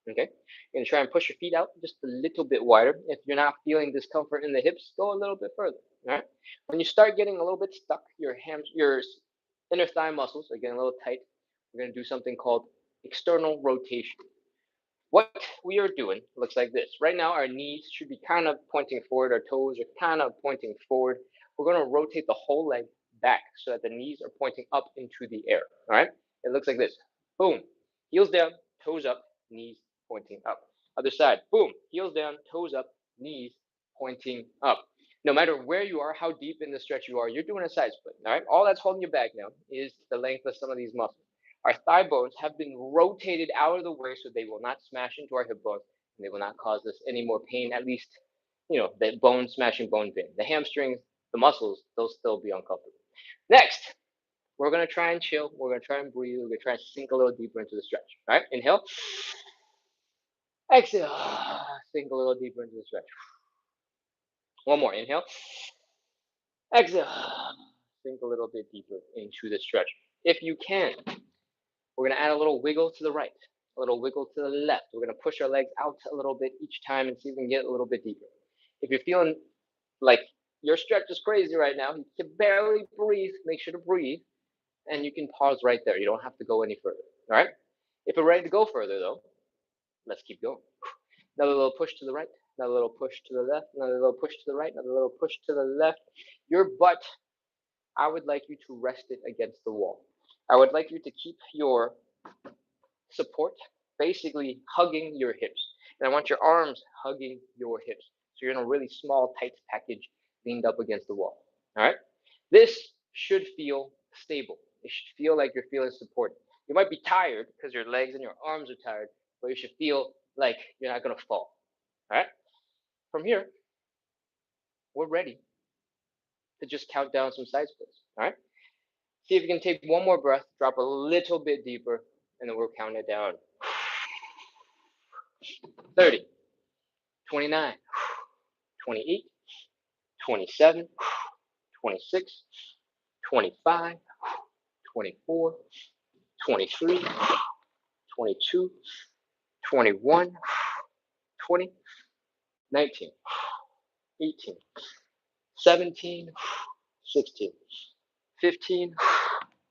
Okay? You're going to try and push your feet out just a little bit wider. If you're not feeling discomfort in the hips, go a little bit further. All right? When you start getting a little bit stuck, your inner thigh muscles are getting a little tight. We're going to do something called external rotation. What we are doing looks like this. Right now, our knees should be kind of pointing forward. Our toes are kind of pointing forward. We're going to rotate the whole leg back so that the knees are pointing up into the air. All right? It looks like this. Boom. Heels down, toes up, knees pointing up. Other side. Boom. Heels down, toes up, knees pointing up. No matter where you are, how deep in the stretch you are, you're doing a side split. All right? All that's holding you back now is the length of some of these muscles. Our thigh bones have been rotated out of the way so they will not smash into our hip bones and they will not cause us any more pain, at least, the bone smashing bone pain. The hamstrings, the muscles, they'll still be uncomfortable. Next, we're going to try and chill. We're going to try and breathe. We're going to try and sink a little deeper into the stretch. All right, inhale. Exhale. Sink a little deeper into the stretch. One more. Inhale. Exhale. Sink a little bit deeper into the stretch. If you can, we're going to add a little wiggle to the right, a little wiggle to the left. We're going to push our legs out a little bit each time and see if we can get a little bit deeper. If you're feeling like your stretch is crazy right now, you can barely breathe, make sure to breathe, and you can pause right there. You don't have to go any further. All right? If we're ready to go further, though, let's keep going. Another little push to the right, another little push to the left, another little push to the right, another little push to the left. Your butt, I would like you to rest it against the wall. I would like you to keep your support basically hugging your hips. And I want your arms hugging your hips. So you're in a really small, tight package leaned up against the wall. All right? This should feel stable. It should feel like you're feeling supported. You might be tired because your legs and your arms are tired, but you should feel like you're not going to fall. All right? From here, we're ready to just count down some side splits. All right? See if you can take one more breath, drop a little bit deeper, and then we'll count it down. 30, 29, 28, 27, 26, 25, 24, 23, 22, 21, 20, 19, 18, 17, 16, 15,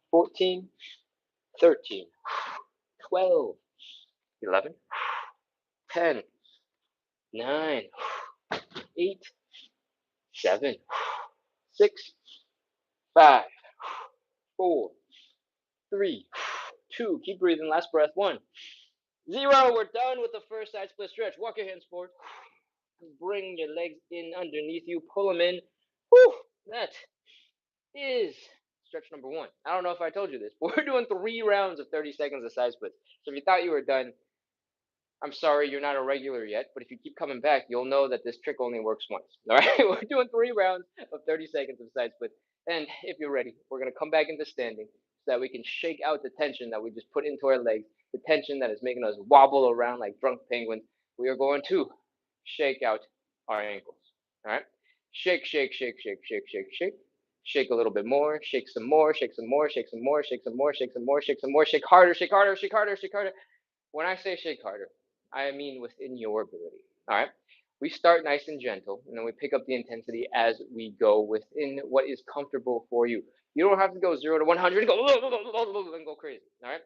14, 13, 12, 11, 10, 9, 8, 7, 6, 5, 4, 3, 2. Keep breathing. Last breath. 1, 0. We're done with the first side split stretch. Walk your hands forward. Bring your legs in underneath you. Pull them in. Whew, that is stretch number 1. I don't know if I told you this, but we're doing 3 rounds of 30 seconds of side splits. So if you thought you were done, I'm sorry, you're not a regular yet, but if you keep coming back, you'll know that this trick only works once. All right, we're doing 3 rounds of 30 seconds of side split, and if you're ready, we're gonna come back into standing so that we can shake out the tension that we just put into our legs, the tension that is making us wobble around like drunk penguins. We are going to shake out our ankles. All right, shake, shake, shake, shake, shake, shake, shake. Shake a little bit more, shake some more, shake some more, shake some more, shake some more, shake some more, shake some more, shake harder, shake harder, shake harder, shake harder. When I say shake harder, I mean within your ability. All right. We start nice and gentle, and then we pick up the intensity as we go within what is comfortable for you. You don't have to go 0 to 100 and go and go crazy. All right.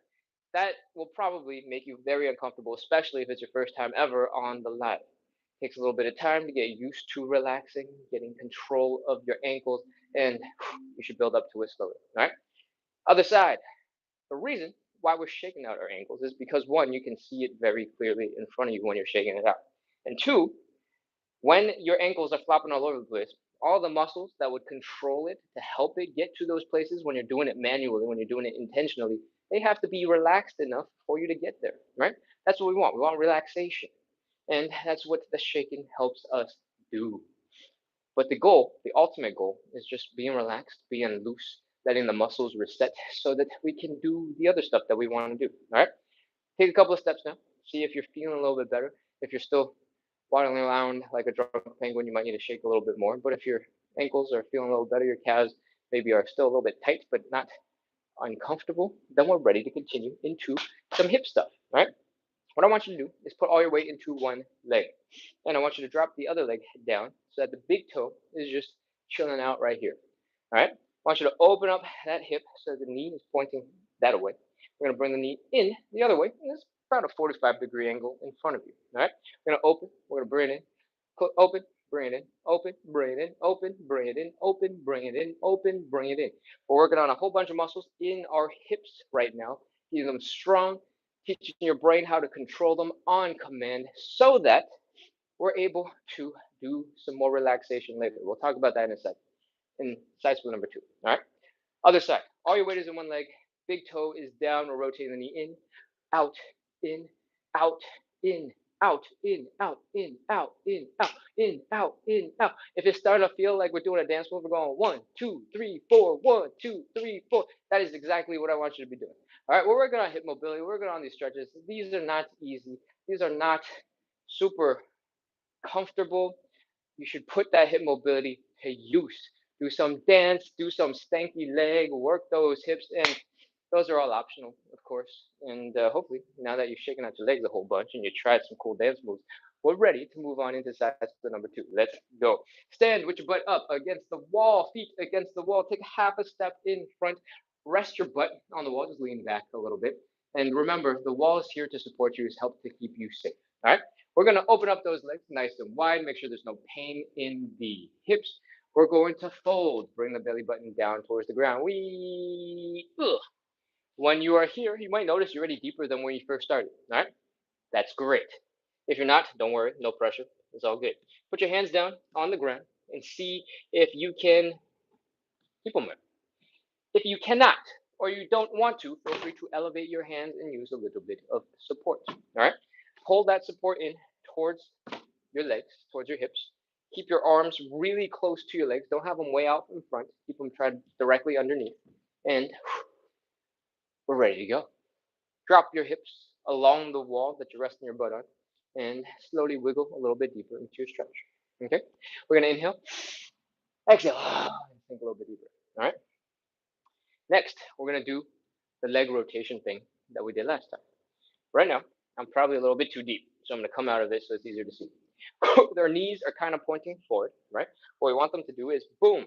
That will probably make you very uncomfortable, especially if it's your first time ever on the ladder. It takes a little bit of time to get used to relaxing, getting control of your ankles, and you should build up to it slowly. All right. Other side. The reason why we're shaking out our ankles is because one, you can see it very clearly in front of you when you're shaking it out. And two, when your ankles are flopping all over the place, all the muscles that would control it to help it get to those places when you're doing it manually, when you're doing it intentionally, they have to be relaxed enough for you to get there, right? That's what we want. We want relaxation. And that's what the shaking helps us do. But the goal, the ultimate goal, is just being relaxed, being loose, letting the muscles reset so that we can do the other stuff that we want to do. All right? Take a couple of steps now. See if you're feeling a little bit better. If you're still waddling around like a drunk penguin, you might need to shake a little bit more. But if your ankles are feeling a little better, your calves maybe are still a little bit tight but not uncomfortable, then we're ready to continue into some hip stuff. All right? What I want you to do is put all your weight into one leg. And I want you to drop the other leg down so that the big toe is just chilling out right here. All right? I want you to open up that hip so the knee is pointing that way. We're going to bring the knee in the other way. And it's about a 45-degree angle in front of you. All right? We're going to open. We're going to bring it in. Open, bring it in. Open, bring it in. Open, bring it in. Open, bring it in. Open, bring it in. We're working on a whole bunch of muscles in our hips right now, keeping them strong, teaching your brain how to control them on command so that we're able to do some more relaxation later. We'll talk about that in a second. In side split number 2. All right. Other side. All your weight is in one leg. Big toe is down. We're rotating the knee in, out, in, out, in, out, in, out, in, out, in, out, in, out, in, out. If it's starting to feel like we're doing a dance move, we're going 1, 2, 3, 4, 1, 2, 3, 4. That is exactly what I want you to be doing. All right, we're working on hip mobility. We're working on these stretches. These are not easy. These are not super comfortable. You should put that hip mobility to use. Do some dance, do some stanky leg, work those hips, and those are all optional, of course. And hopefully, now that you've shaken out your legs a whole bunch and you tried some cool dance moves, we're ready to move on into side split number 2. Let's go. Stand with your butt up against the wall, feet against the wall. Take half a step in front. Rest your butt on the wall. Just lean back a little bit. And remember, the wall is here to support you, is help to keep you safe. All right. We're going to open up those legs nice and wide. Make sure there's no pain in the hips. We're going to fold. Bring the belly button down towards the ground. When you are here, you might notice you're already deeper than when you first started. All right? That's great. If you're not, don't worry. No pressure. It's all good. Put your hands down on the ground and see if you can keep them there. If you cannot or you don't want to, feel free to elevate your hands and use a little bit of support. All right? Hold that support in towards your legs, towards your hips. Keep your arms really close to your legs. Don't have them way out in front. Keep them tried directly underneath. And we're ready to go. Drop your hips along the wall that you're resting your butt on and slowly wiggle a little bit deeper into your stretch. Okay? We're going to inhale, exhale, and sink a little bit deeper. All right? Next, we're going to do the leg rotation thing that we did last time. Right now, I'm probably a little bit too deep, so I'm going to come out of this so it's easier to see. Their knees are kind of pointing forward, right? What we want them to do is, boom,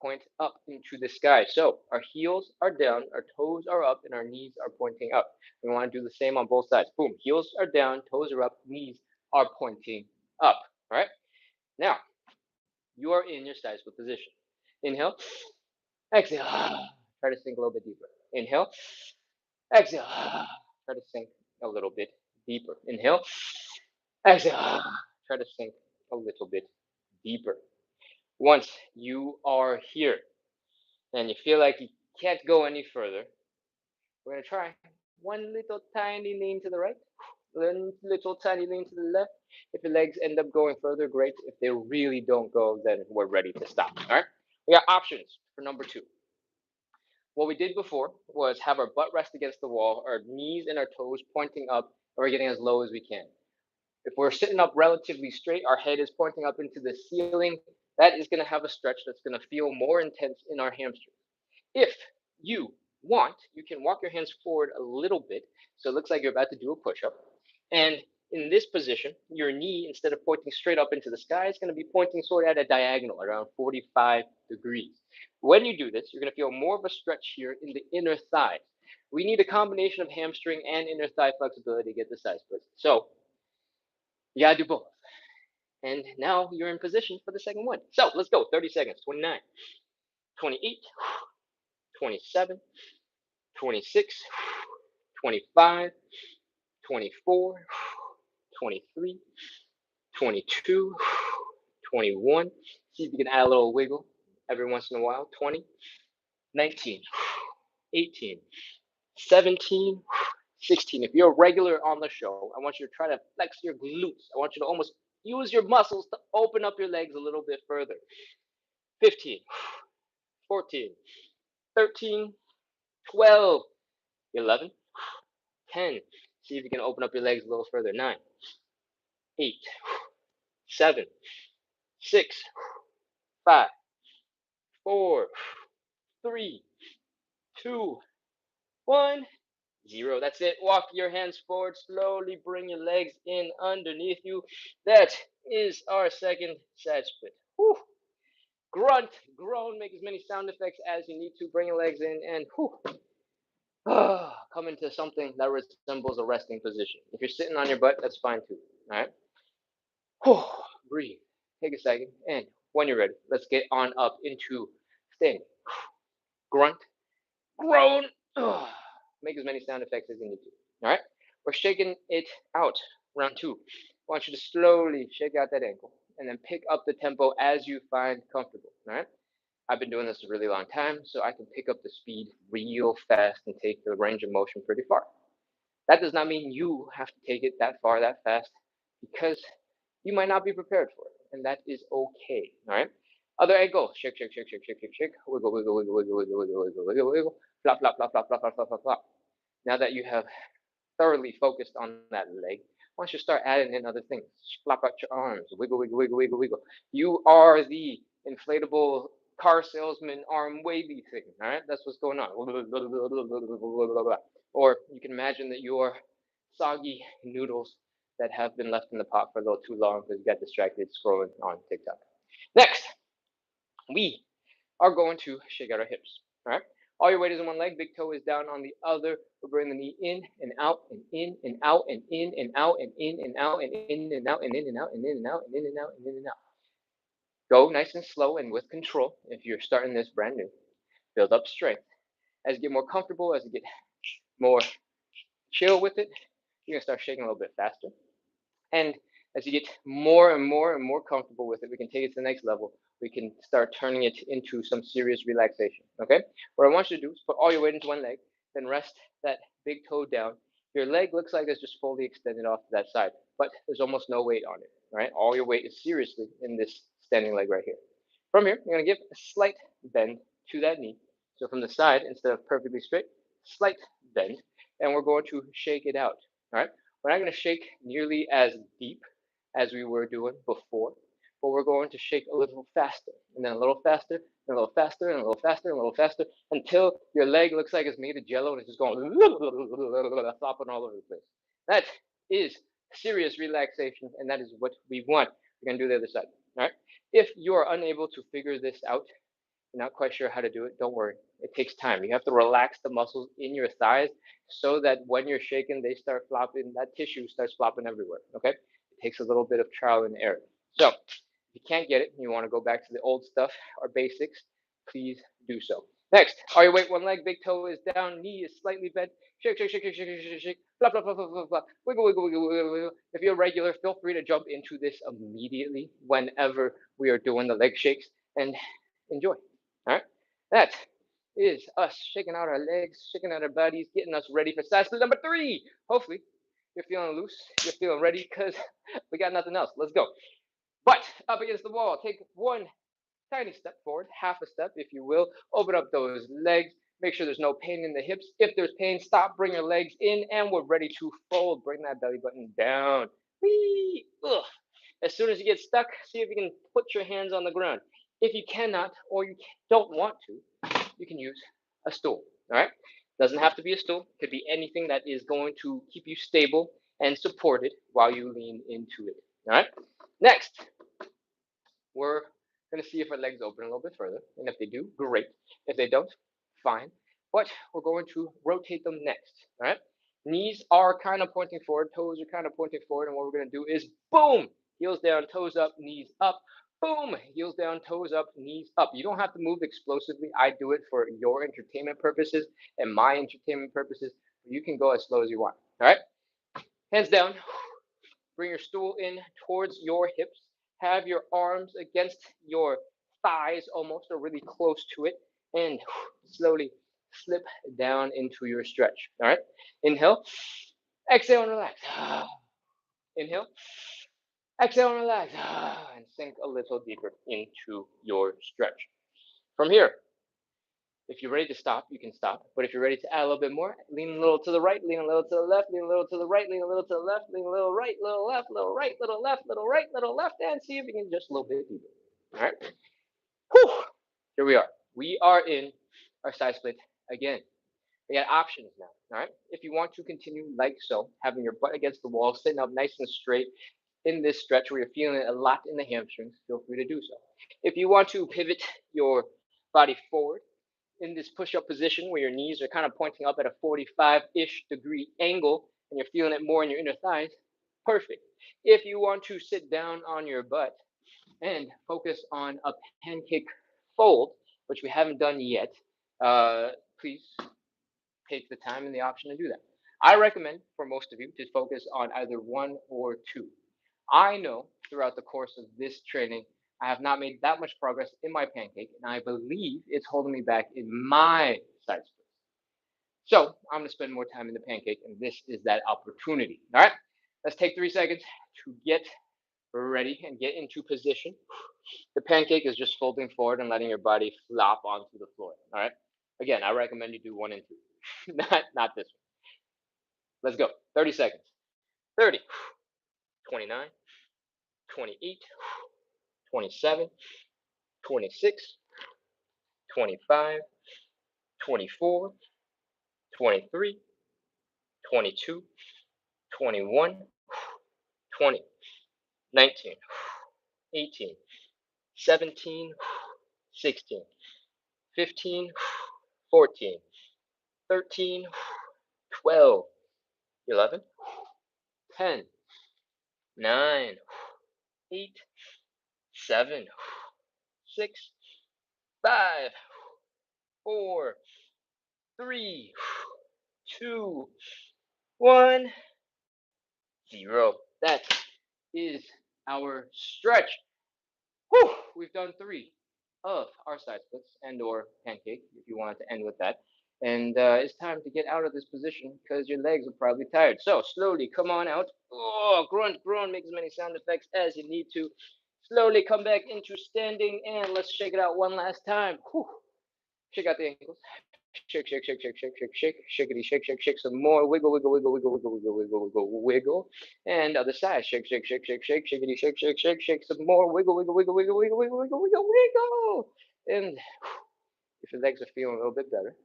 point up into the sky. So our heels are down, our toes are up, and our knees are pointing up. We want to do the same on both sides. Boom, heels are down, toes are up, knees are pointing up. All right. Now you are in your side split position. Inhale, exhale. Try to sink a little bit deeper. Inhale, exhale. Try to sink a little bit deeper. Inhale, exhale. Try to sink a little bit deeper. Once you are here and you feel like you can't go any further, we're going to try one little tiny lean to the right, one little tiny lean to the left. If your legs end up going further, great. If they really don't go, then we're ready to stop. All right. We got options for number two. What we did before was have our butt rest against the wall, our knees and our toes pointing up, and we're getting as low as we can. If we're sitting up relatively straight, our head is pointing up into the ceiling, that is going to have a stretch that's going to feel more intense in our hamstrings. If you want, you can walk your hands forward a little bit so it looks like you're about to do a push up. And in this position, your knee, instead of pointing straight up into the sky, is going to be pointing sort of at a diagonal around 45 degrees. When you do this, you're going to feel more of a stretch here in the inner thighs. We need a combination of hamstring and inner thigh flexibility to get the side split. So you got to do both. And now you're in position for the second one. So let's go. 30 seconds. 29, 28, 27, 26, 25, 24, 23, 22, 21. See if you can add a little wiggle every once in a while. 20, 19, 18, 17, 16. If you're a regular on the show, I want you to try to flex your glutes. I want you to almost use your muscles to open up your legs a little bit further. 15, 14, 13, 12, 11, 10. See if you can open up your legs a little further. 9, 8, 7, 6, 5, 4, 3, 2, 1, 0. That's it. Walk your hands forward. Slowly bring your legs in underneath you. That is our second side split. Whew. Grunt, groan, make as many sound effects as you need to. Bring your legs in and whew, come into something that resembles a resting position. If you're sitting on your butt, that's fine too. All right. Whew, breathe. Take a second. And when you're ready, let's get on up into standing. Grunt, groan. Make as many sound effects as you need to. All right. We're shaking it out. Round two. I want you to slowly shake out that ankle and then pick up the tempo as you find comfortable. All right. I've been doing this a really long time, so I can pick up the speed real fast and take the range of motion pretty far. That does not mean you have to take it that far, that fast, because you might not be prepared for it, and that is okay. All right. Other ankle, shake, shake, shake, shake, shake, shake, shake, wiggle, wiggle, wiggle, wiggle, wiggle, wiggle, wiggle, wiggle, wiggle, flop, flop, flop, flop, flop, flop, flop, flop, flop. Now that you have thoroughly focused on that leg, why don't you start adding in other things? Flop out your arms, wiggle, wiggle, wiggle, wiggle, wiggle. You are the inflatable car salesman arm wavy thing. All right, that's what's going on. Or you can imagine that you are soggy noodles that have been left in the pot for a little too long because you got distracted scrolling on TikTok. Next, we are going to shake out our hips. All right. All your weight is in one leg. Big toe is down on the other. We'll bring the knee in and out and in and out and in and out and in and out and in and out and in and out and in and out and in and out and in and out. Go nice and slow and with control if you're starting this brand new. Build up strength. As you get more comfortable, as you get more chill with it, you're gonna start shaking a little bit faster. And as you get more and more and more comfortable with it, we can take it to the next level. We can start turning it into some serious relaxation. Okay? What I want you to do is put all your weight into one leg, then rest that big toe down. Your leg looks like it's just fully extended off to that side, but there's almost no weight on it. All right? All your weight is seriously in this standing leg right here. From here, you're going to give a slight bend to that knee. So from the side, instead of perfectly straight, slight bend, and we're going to shake it out. All right? We're not going to shake nearly as deep as we were doing before, but we're going to shake a little faster, and then a little faster, and a little faster, and a little faster, and a little faster, until your leg looks like it's made of jello and it's just going flopping all over the place. That is serious relaxation, and that is what we want. We're going to do the other side. All right. If you are unable to figure this out, you're not quite sure how to do it, don't worry. It takes time. You have to relax the muscles in your thighs so that when you're shaking, they start flopping, that tissue starts flopping everywhere. Okay? It takes a little bit of trial and error. So if you can't get it and you want to go back to the old stuff or basics, please do so. Next, are your weight one leg, big toe is down, knee is slightly bent. Shake, shake, shake, shake, shake, shake, shake, blah, blah, blah, blah, blah, blah. Wiggle, wiggle, wiggle, wiggle, wiggle. If you're regular, feel free to jump into this immediately whenever we are doing the leg shakes and enjoy. All right? That is us shaking out our legs, shaking out our bodies, getting us ready for side split number 3. Hopefully, you're feeling loose, you're feeling ready because we got nothing else. Let's go. Butt up against the wall. Take one tiny step forward, half a step, if you will. Open up those legs. Make sure there's no pain in the hips. If there's pain, stop, bring your legs in, and we're ready to fold. Bring that belly button down. Whee! Ugh. As soon as you get stuck, see if you can put your hands on the ground. If you cannot or you don't want to, you can use a stool. All right? Doesn't have to be a stool. It could be anything that is going to keep you stable and supported while you lean into it. All right? Next, we're going to see if our legs open a little bit further. And if they do, great. If they don't, fine. But we're going to rotate them next. All right? Knees are kind of pointing forward, toes are kind of pointing forward. And what we're going to do is boom, heels down, toes up, knees up. Boom, heels down, toes up, knees up. You don't have to move explosively. I do it for your entertainment purposes and my entertainment purposes. You can go as slow as you want. All right? Hands down. Bring your stool in towards your hips. Have your arms against your thighs almost or really close to it. And slowly slip down into your stretch. All right? Inhale. Exhale and relax. Inhale. Exhale and relax. And sink a little deeper into your stretch. From here, if you're ready to stop, you can stop. But if you're ready to add a little bit more, lean a little to the right, lean a little to the left, lean a little to the right, lean a little to the left, lean a little right, little left, little right, little left, little right, little left, and see if you can just a little bit deeper. All right. Whew. Here we are. We are in our side split again. We got options now. All right. If you want to continue like so, having your butt against the wall, sitting up nice and straight in this stretch where you're feeling it a lot in the hamstrings, feel free to do so. If you want to pivot your body forward in this push-up position where your knees are kind of pointing up at a 45-ish degree angle and you're feeling it more in your inner thighs, perfect. If you want to sit down on your butt and focus on a pancake fold, which we haven't done yet, please take the time and the option to do that. I recommend for most of you to focus on either one or two. I know throughout the course of this training, I have not made that much progress in my pancake, and I believe it's holding me back in my side splits. So I'm going to spend more time in the pancake, and this is that opportunity. All right, let's take 3 seconds to get ready and get into position. The pancake is just folding forward and letting your body flop onto the floor. All right. Again, I recommend you do 1 and 2, not this one. Let's go. 30 seconds. 30, 29, 28, 27, 26, 25, 24, 23, 22, 21, 20, 19, 18, 17, 16, 15, 14, 13, 12, 11, 10, 9, 8, 7, 6, 5, 4, 3, 2, 1, 0. That is our stretch. Whew, we've done 3 of our side splits and or pancake, if you wanted to end with that. And it's time to get out of this position because your legs are probably tired. So slowly come on out. Oh, grunt, groan, make as many sound effects as you need to. Slowly come back into standing and let's shake it out one last time. Whew. Shake out the ankles. Shake, shake, shake, shake, shake, shake, shake, shakety, shake, shake, shake some more. Wiggle, wiggle, wiggle, wiggle, wiggle, wiggle, wiggle, wiggle, wiggle. And other side. Shake, shake, shake, shake, shake, shakety, shake, shake, shake, shake some more. Wiggle, wiggle, wiggle, wiggle, wiggle, wiggle, wiggle, wiggle, wiggle. And if your legs are feeling a little bit better,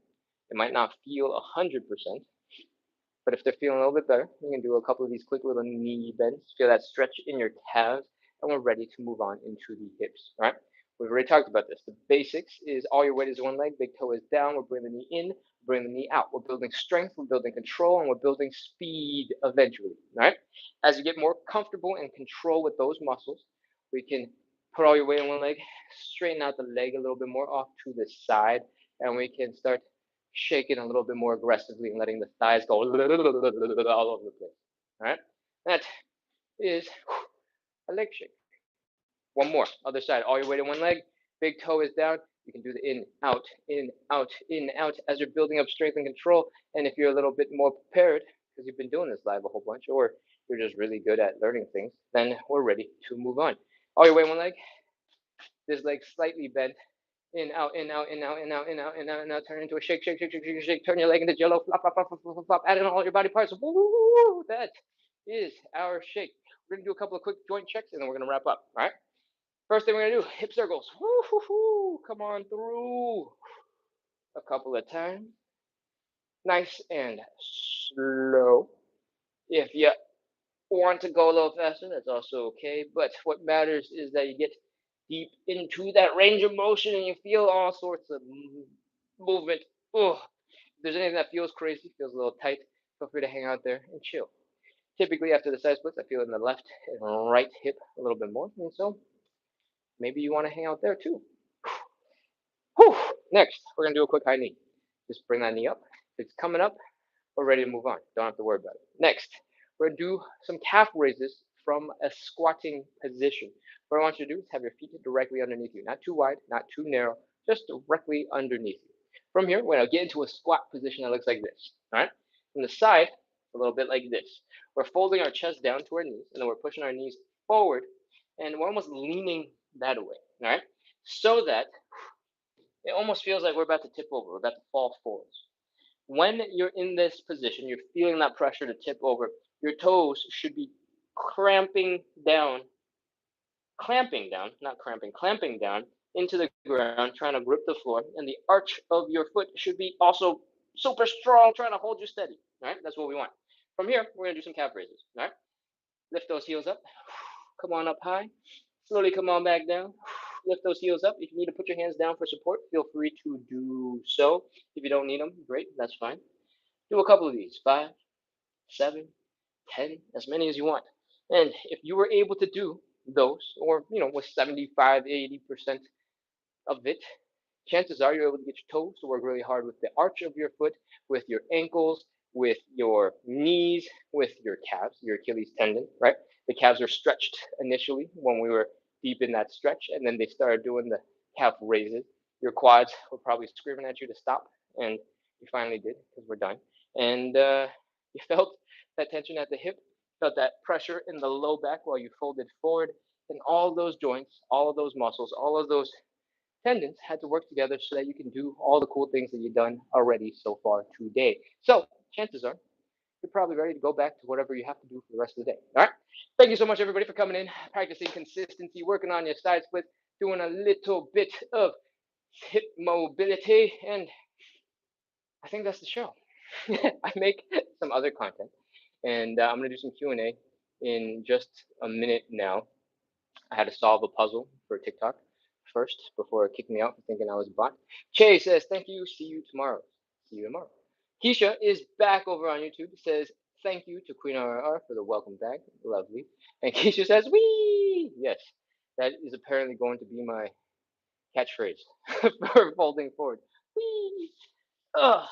it might not feel 100%, but if they're feeling a little bit better, you can do a couple of these quick little knee bends. Feel that stretch in your calves, and we're ready to move on into the hips. All right. We've already talked about this. The basics is all your weight is one leg, big toe is down. We're bringing the knee in, bring the knee out. We're building strength, we're building control, and we're building speed eventually. All right. As you get more comfortable and control with those muscles, we can put all your weight on one leg, straighten out the leg a little bit more off to the side, and we can start shaking a little bit more aggressively and letting the thighs go all over the place. All right. That is a leg shake. One more. Other side. All your weight on one leg. Big toe is down. You can do the in, out, in, out, in, out as you're building up strength and control. And if you're a little bit more prepared, because you've been doing this live a whole bunch, or you're just really good at learning things, then we're ready to move on. All your weight on one leg. This leg slightly bent. In, out, in, out, in, out, in, out, in, out, in, out, in, out. Turn into a shake, shake, shake, shake, shake, shake. Turn your leg into jello. Flop, flop, flop, flop, flop, flop. Add in all your body parts. Woo! That is our shake. We're going to do a couple of quick joint checks, and then we're going to wrap up. All right? First thing we're gonna do, hip circles. Woo-hoo-hoo. Come on through. A couple of times. Nice and slow. If you want to go a little faster, that's also okay. But what matters is that you get deep into that range of motion and you feel all sorts of movement. Oh, if there's anything that feels crazy, feels a little tight, feel free to hang out there and chill. Typically, after the side splits, I feel in the left and right hip a little bit more. And so maybe you want to hang out there too. Whew. Next, we're going to do a quick high knee. Just bring that knee up. If it's coming up, we're ready to move on. Don't have to worry about it. Next, we're going to do some calf raises from a squatting position. What I want you to do is have your feet directly underneath you. Not too wide, not too narrow, just directly underneath you. From here, we're going to get into a squat position that looks like this. All right? From the side, a little bit like this. We're folding our chest down to our knees, and then we're pushing our knees forward, and we're almost leaning that away. All right? So that it almost feels like we're about to tip over, we're about to fall forwards. When you're in this position, you're feeling that pressure to tip over, your toes should be clamping down into the ground, trying to grip the floor, and the arch of your foot should be also super strong, trying to hold you steady. All right, that's what we want. From here, we're gonna do some calf raises. All right, lift those heels up, come on up high, slowly come on back down. Lift those heels up. If you need to put your hands down for support, feel free to do so. If you don't need them, great, that's fine. Do a couple of these, 5, 7, 10, as many as you want. And if you were able to do those, or with 75, 80% of it, chances are you're able to get your toes to work really hard with the arch of your foot, with your ankles, with your knees, with your calves, your Achilles tendon, right? The calves are stretched initially when we were deep in that stretch, and then they started doing the calf raises. Your quads were probably screaming at you to stop, and you finally did because we're done. And you felt that tension at the hip, felt that pressure in the low back while you folded forward, and all those joints, all of those muscles, all of those tendons had to work together so that you can do all the cool things that you've done already so far today. So chances are you're probably ready to go back to whatever you have to do for the rest of the day. All right. Thank you so much, everybody, for coming in, practicing consistency, working on your side splits, doing a little bit of hip mobility, and I think that's the show. I make some other content, and I'm gonna do some Q&A in just a minute now. I had to solve a puzzle for TikTok first before it kicked me out for thinking I was a bot. Che says, thank you. See you tomorrow. See you tomorrow. Keisha is back over on YouTube. Says, thank you to Queen RR for the welcome back. Lovely. And Keisha says, wee! Yes, that is apparently going to be my catchphrase for folding forward. Wee! Ugh.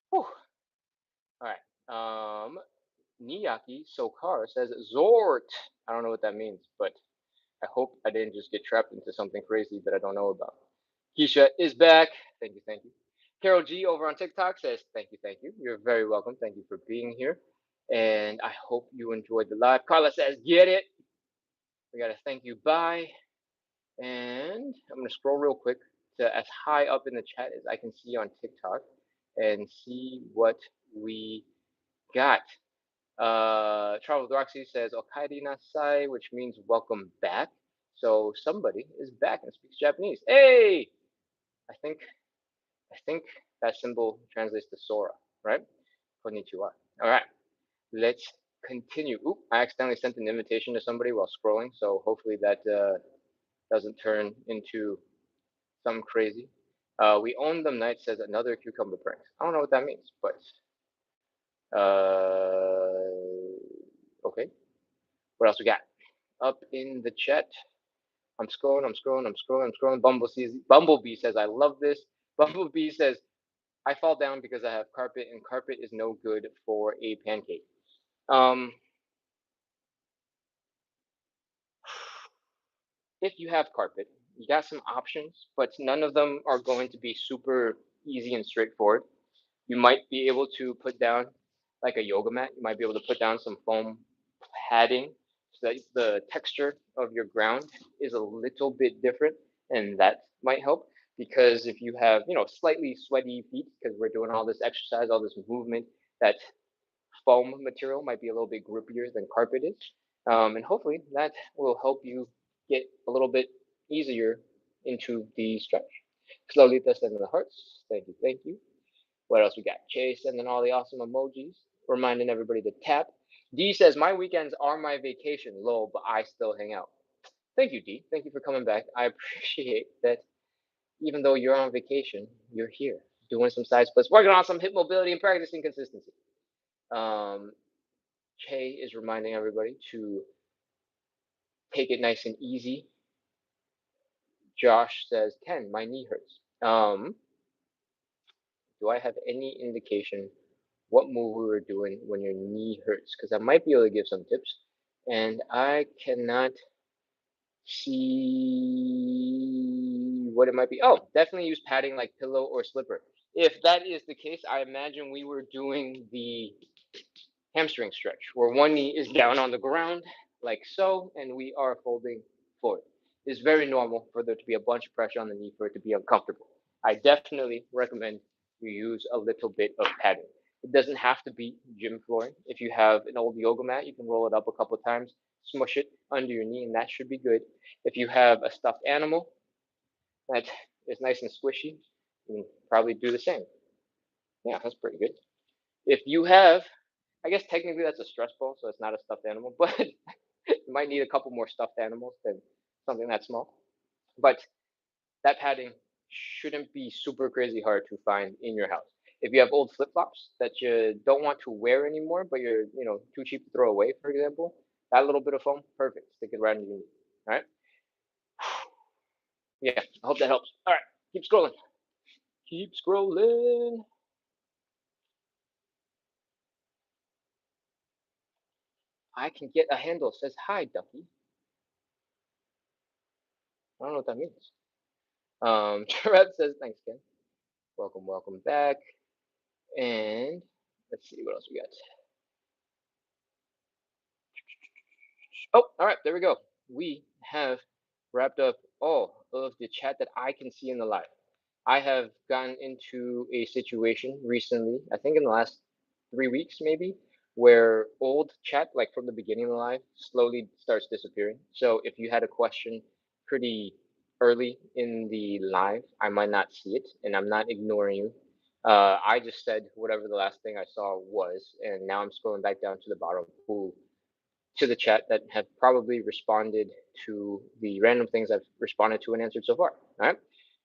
Whew. All right. Niyaki Sokar says, Zort. I don't know what that means, but I hope I didn't just get trapped into something crazy that I don't know about. Keisha is back. Thank you, thank you. Carol G over on TikTok says, thank you, thank you. You're very welcome. Thank you for being here. And I hope you enjoyed the live. Carla says, get it. We got a thank you, bye. And I'm going to scroll real quick to as high up in the chat as I can see on TikTok and see what we got. Travel with Roxy says Okaeri nasai, which means welcome back. So somebody is back and speaks Japanese. Hey, I think that symbol translates to Sora, right? Konnichiwa. All right, let's continue. Oop, I accidentally sent an invitation to somebody while scrolling, so hopefully that doesn't turn into something crazy. We own them night says another cucumber prank. I don't know what that means, but okay. What else we got? Up in the chat. I'm scrolling, I'm scrolling, I'm scrolling, I'm scrolling. Bumblebee says, I love this. Bumblebee says, I fall down because I have carpet, and carpet is no good for a pancake. Um, if you have carpet, you got some options, but none of them are going to be super easy and straightforward. You might be able to put down like a yoga mat. You might be able to put down some foam padding so that the texture of your ground is a little bit different, and that might help. Because if you have, slightly sweaty feet, because we're doing all this exercise, all this movement, that foam material might be a little bit grippier than carpet is. And hopefully that will help you get a little bit easier into the stretch. Slowly sending the hearts. Thank you, thank you. What else we got? Chase sending all the awesome emojis, reminding everybody to tap. D says, my weekends are my vacation, lol, but I still hang out. Thank you, D. Thank you for coming back. I appreciate that even though you're on vacation, you're here doing some side splits, working on some hip mobility and practicing consistency. Che is reminding everybody to take it nice and easy. Josh says, Ken, my knee hurts. Do I have any indication what move we were doing when your knee hurts? Because I might be able to give some tips. And I cannot see what it might be. Oh, definitely use padding like pillow or slipper. If that is the case, I imagine we were doing the hamstring stretch, where one knee is down on the ground, like so, and we are folding forward. It's very normal for there to be a bunch of pressure on the knee for it to be uncomfortable. I definitely recommend you use a little bit of padding. It doesn't have to be gym flooring. If you have an old yoga mat, you can roll it up a couple of times, smush it under your knee, and that should be good. If you have a stuffed animal that is nice and squishy, you can probably do the same. Yeah, that's pretty good. If you have, I guess technically that's a stress ball, so it's not a stuffed animal, but you might need a couple more stuffed animals than something that small. But that padding shouldn't be super crazy hard to find in your house. If you have old flip flops that you don't want to wear anymore, but you're too cheap to throw away, for example, that little bit of foam, perfect. Stick it right in your knee. All right. Yeah, I hope that helps. All right, keep scrolling. Keep scrolling. I can get a handle. Says hi, Ducky. I don't know what that means. Trev says thanks, Ken. Welcome, welcome back. And let's see what else we got. Oh, all right, there we go. We have wrapped up all of the chat that I can see in the live. I have gotten into a situation recently, I think in the last 3 weeks maybe, where old chat, like from the beginning of the live, slowly starts disappearing. So if you had a question pretty early in the live, I might not see it, and I'm not ignoring you. I just said whatever the last thing I saw was, and now I'm scrolling back down to the bottom to the chat that have probably responded to the random things I've responded to and answered so far. All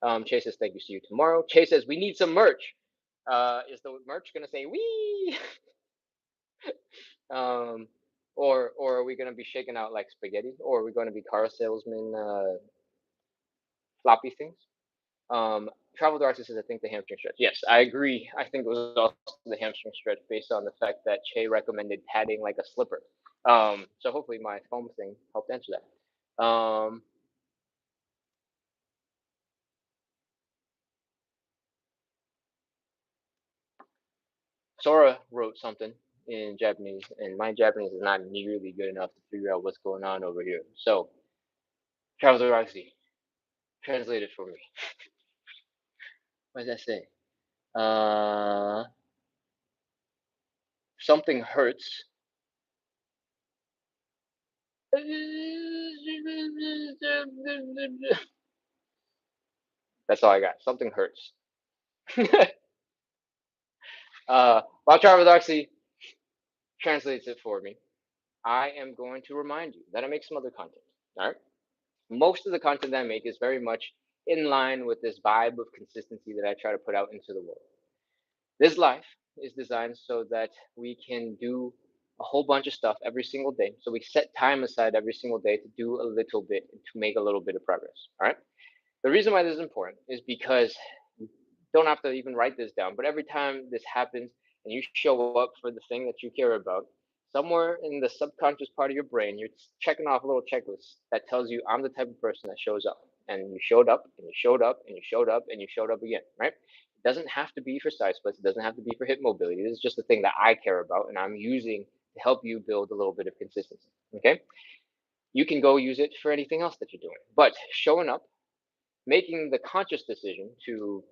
right. Chase says, thank you. See you tomorrow. Chase says, we need some merch. Is the merch going to say, wee? um, or are we going to be shaking out like spaghetti? Or are we going to be car salesman floppy things? Travel Darcy says, I think the hamstring stretch. Yes, I agree. I think it was also the hamstring stretch based on the fact that Che recommended padding like a slipper. So hopefully my foam thing helped answer that. Sora wrote something in Japanese, and my Japanese is not nearly good enough to figure out what's going on over here. So, Travel Darcy, translate it for me. What does that say? Something hurts. That's all I got. Something hurts. While Travel Darcy translates it for me, I am going to remind you that I make some other content. All right. Most of the content that I make is very much in line with this vibe of consistency that I try to put out into the world. This life is designed so that we can do a whole bunch of stuff every single day. So we set time aside every single day to do a little bit and to make a little bit of progress. All right. The reason why this is important is because you don't have to even write this down, but every time this happens and you show up for the thing that you care about, somewhere in the subconscious part of your brain, you're checking off a little checklist that tells you, I'm the type of person that shows up. And you showed up, and you showed up, and you showed up, and you showed up again, right? It doesn't have to be for side splits. It doesn't have to be for hip mobility. This is just a thing that I care about, and I'm using to help you build a little bit of consistency. Okay? You can go use it for anything else that you're doing. But showing up, making the conscious decision to,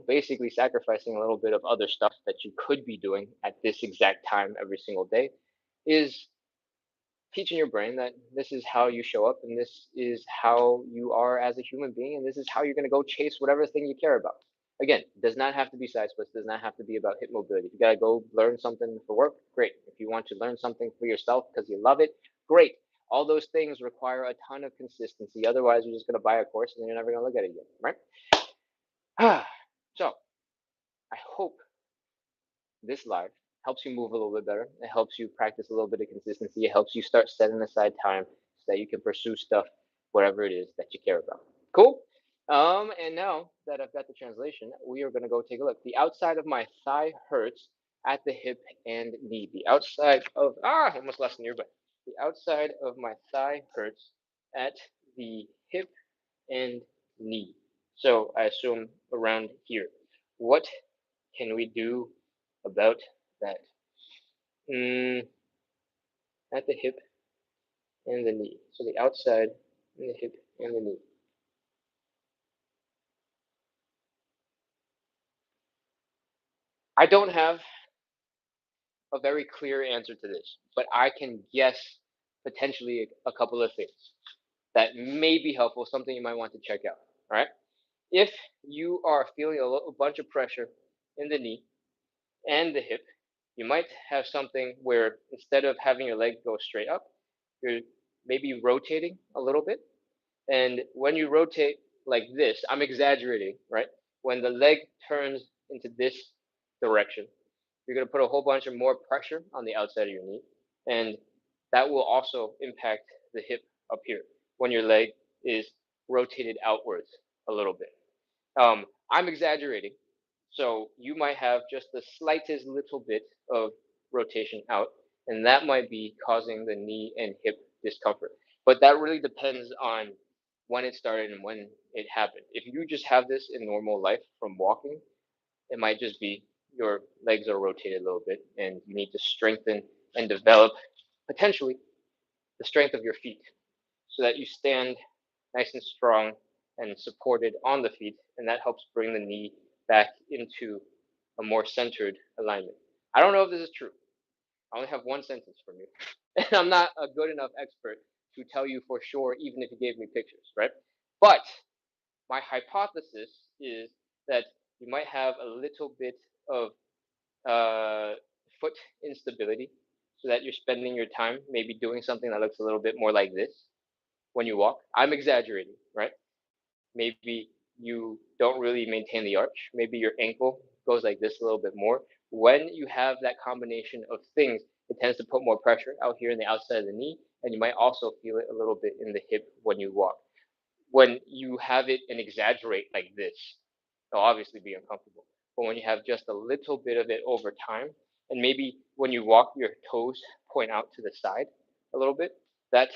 basically sacrificing a little bit of other stuff that you could be doing at this exact time every single day is teaching your brain that this is how you show up and this is how you are as a human being and this is how you're going to go chase whatever thing you care about. Again, it does not have to be side splits, does not have to be about hip mobility. If you got to go learn something for work, great. If you want to learn something for yourself because you love it, great. All those things require a ton of consistency. Otherwise, you're just going to buy a course and then you're never going to look at it again, right? So, I hope this life helps you move a little bit better. It helps you practice a little bit of consistency. It helps you start setting aside time so that you can pursue stuff, whatever it is that you care about. Cool. And now that I've got the translation, we are going to go take a look. The outside of my thigh hurts at the hip and knee. The outside of almost lost an earbud. The outside of my thigh hurts at the hip and knee. So I assume around here. What can we do about that? Mm, at the hip and the knee. So the outside and the hip and the knee. I don't have a very clear answer to this, but I can guess potentially a couple of things that may be helpful, something you might want to check out. All right. If you are feeling a bunch of pressure in the knee and the hip, you might have something where instead of having your leg go straight up, you're maybe rotating a little bit. And when you rotate like this, I'm exaggerating, right? When the leg turns into this direction, you're going to put a whole bunch of more pressure on the outside of your knee. And that will also impact the hip up here when your leg is rotated outwards a little bit. I'm exaggerating. So you might have just the slightest little bit of rotation out, and that might be causing the knee and hip discomfort. But that really depends on when it started and when it happened. If you just have this in normal life from walking, it might just be your legs are rotated a little bit, and you need to strengthen and develop potentially the strength of your feet so that you stand nice and strong and supported on the feet, and that helps bring the knee back into a more centered alignment. I don't know if this is true. I only have one sentence from you, and I'm not a good enough expert to tell you for sure, even if you gave me pictures, right? But my hypothesis is that you might have a little bit of uh, foot instability, so that you're spending your time maybe doing something that looks a little bit more like this when you walk. I'm exaggerating, right? Maybe you don't really maintain the arch. Maybe your ankle goes like this a little bit more. When you have that combination of things, it tends to put more pressure out here in the outside of the knee, and you might also feel it a little bit in the hip when you walk. When you have it and exaggerate like this, it'll obviously be uncomfortable. But when you have just a little bit of it over time, and maybe when you walk, your toes point out to the side a little bit, that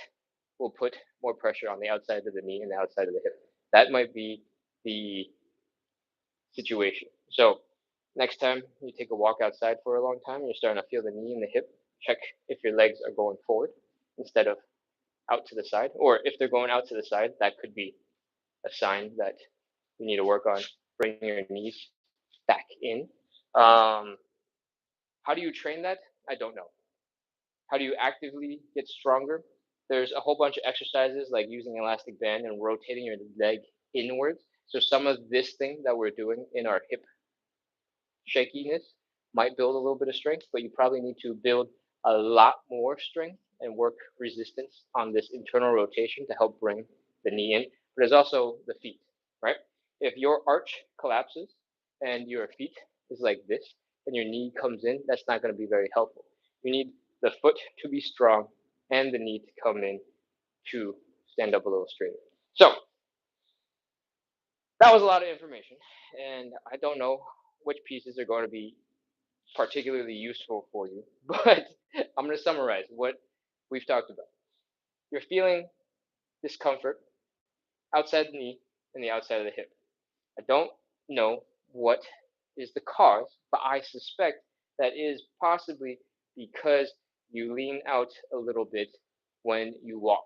will put more pressure on the outside of the knee and the outside of the hip. That might be the situation. So next time you take a walk outside for a long time, and you're starting to feel the knee and the hip, check if your legs are going forward instead of out to the side, or if they're going out to the side, that could be a sign that you need to work on bringing your knees back in. Um, how do you train that? I don't know. How do you actively get stronger? There's a whole bunch of exercises like using elastic band and rotating your leg inwards. So some of this thing that we're doing in our hip shakiness might build a little bit of strength, but you probably need to build a lot more strength and work resistance on this internal rotation to help bring the knee in. But there's also the feet. right? If your arch collapses and your feet is like this and your knee comes in, that's not going to be very helpful. You need the foot to be strong and the knee to come in to stand up a little straighter. So that was a lot of information, and I don't know which pieces are going to be particularly useful for you, but I'm going to summarize what we've talked about. You're feeling discomfort outside the knee and the outside of the hip. I don't know what is the cause, but I suspect that is possibly because you lean out a little bit when you walk.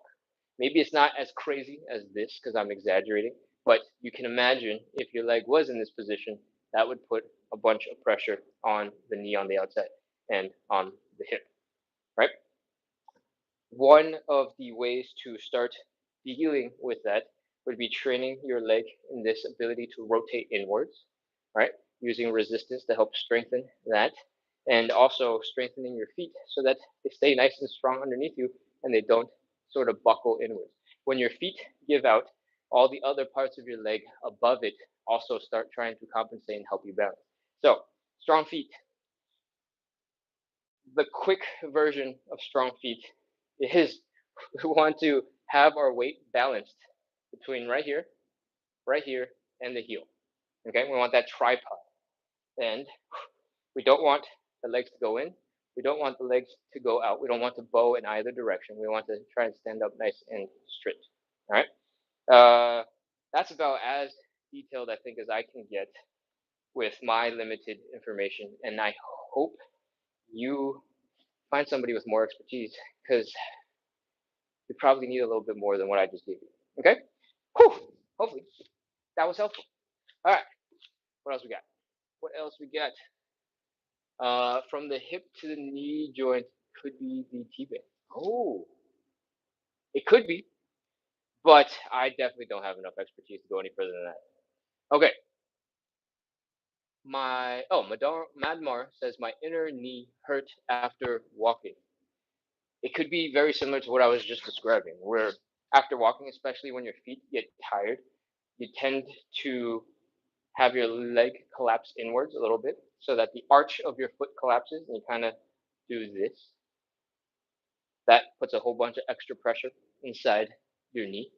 Maybe it's not as crazy as this because I'm exaggerating, but you can imagine if your leg was in this position, that would put a bunch of pressure on the knee on the outside and on the hip, right? One of the ways to start dealing with that would be training your leg in this ability to rotate inwards, right? Using resistance to help strengthen that, and also strengthening your feet so that they stay nice and strong underneath you and they don't sort of buckle inwards. When your feet give out, all the other parts of your leg above it also start trying to compensate and help you balance. So, strong feet. The quick version of strong feet is we want to have our weight balanced between right here, and the heel. Okay, we want that tripod. And we don't want the legs to go in. We don't want the legs to go out. We don't want to bow in either direction. We want to try and stand up nice and straight. All right. That's about as detailed, I think, as I can get with my limited information. And I hope you find somebody with more expertise because you probably need a little bit more than what I just gave you. Okay? Whew. Hopefully that was helpful. All right. What else we got? What else we got? From the hip to the knee joint could be the T-band. Oh, it could be, but I definitely don't have enough expertise to go any further than that. Okay. Madmar says my inner knee hurt after walking. It could be very similar to what I was just describing, where after walking, especially when your feet get tired, you tend to have your leg collapse inwards a little bit so that the arch of your foot collapses and you kind of do this. That puts a whole bunch of extra pressure inside your knee.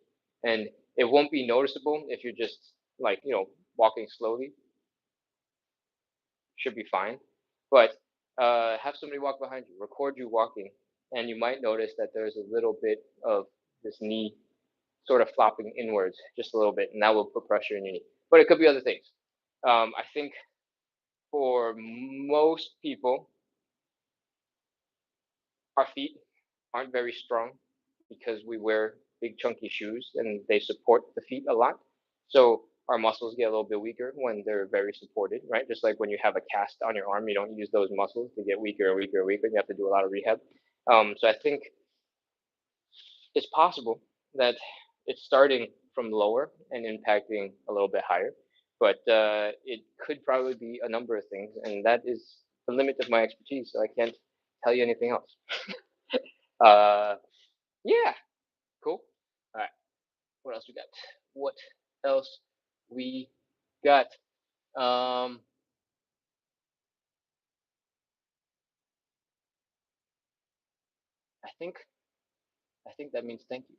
And it won't be noticeable if you're just like, walking slowly, should be fine. But have somebody walk behind you, record you walking, and you might notice that there's a little bit of this knee sort of flopping inwards just a little bit, and that will put pressure in your knee. But it could be other things. I think for most people, our feet aren't very strong because we wear big chunky shoes and they support the feet a lot. So our muscles get a little bit weaker when they're very supported, right? Just like when you have a cast on your arm, you don't use those muscles to get weaker and weaker and weaker. And you have to do a lot of rehab. So I think it's possible that it's starting from lower and impacting a little bit higher, but it could probably be a number of things, and that is the limit of my expertise. So I can't tell you anything else. Uh, yeah, cool. All right, what else we got? What else we got? Um, I think I think that means thank you.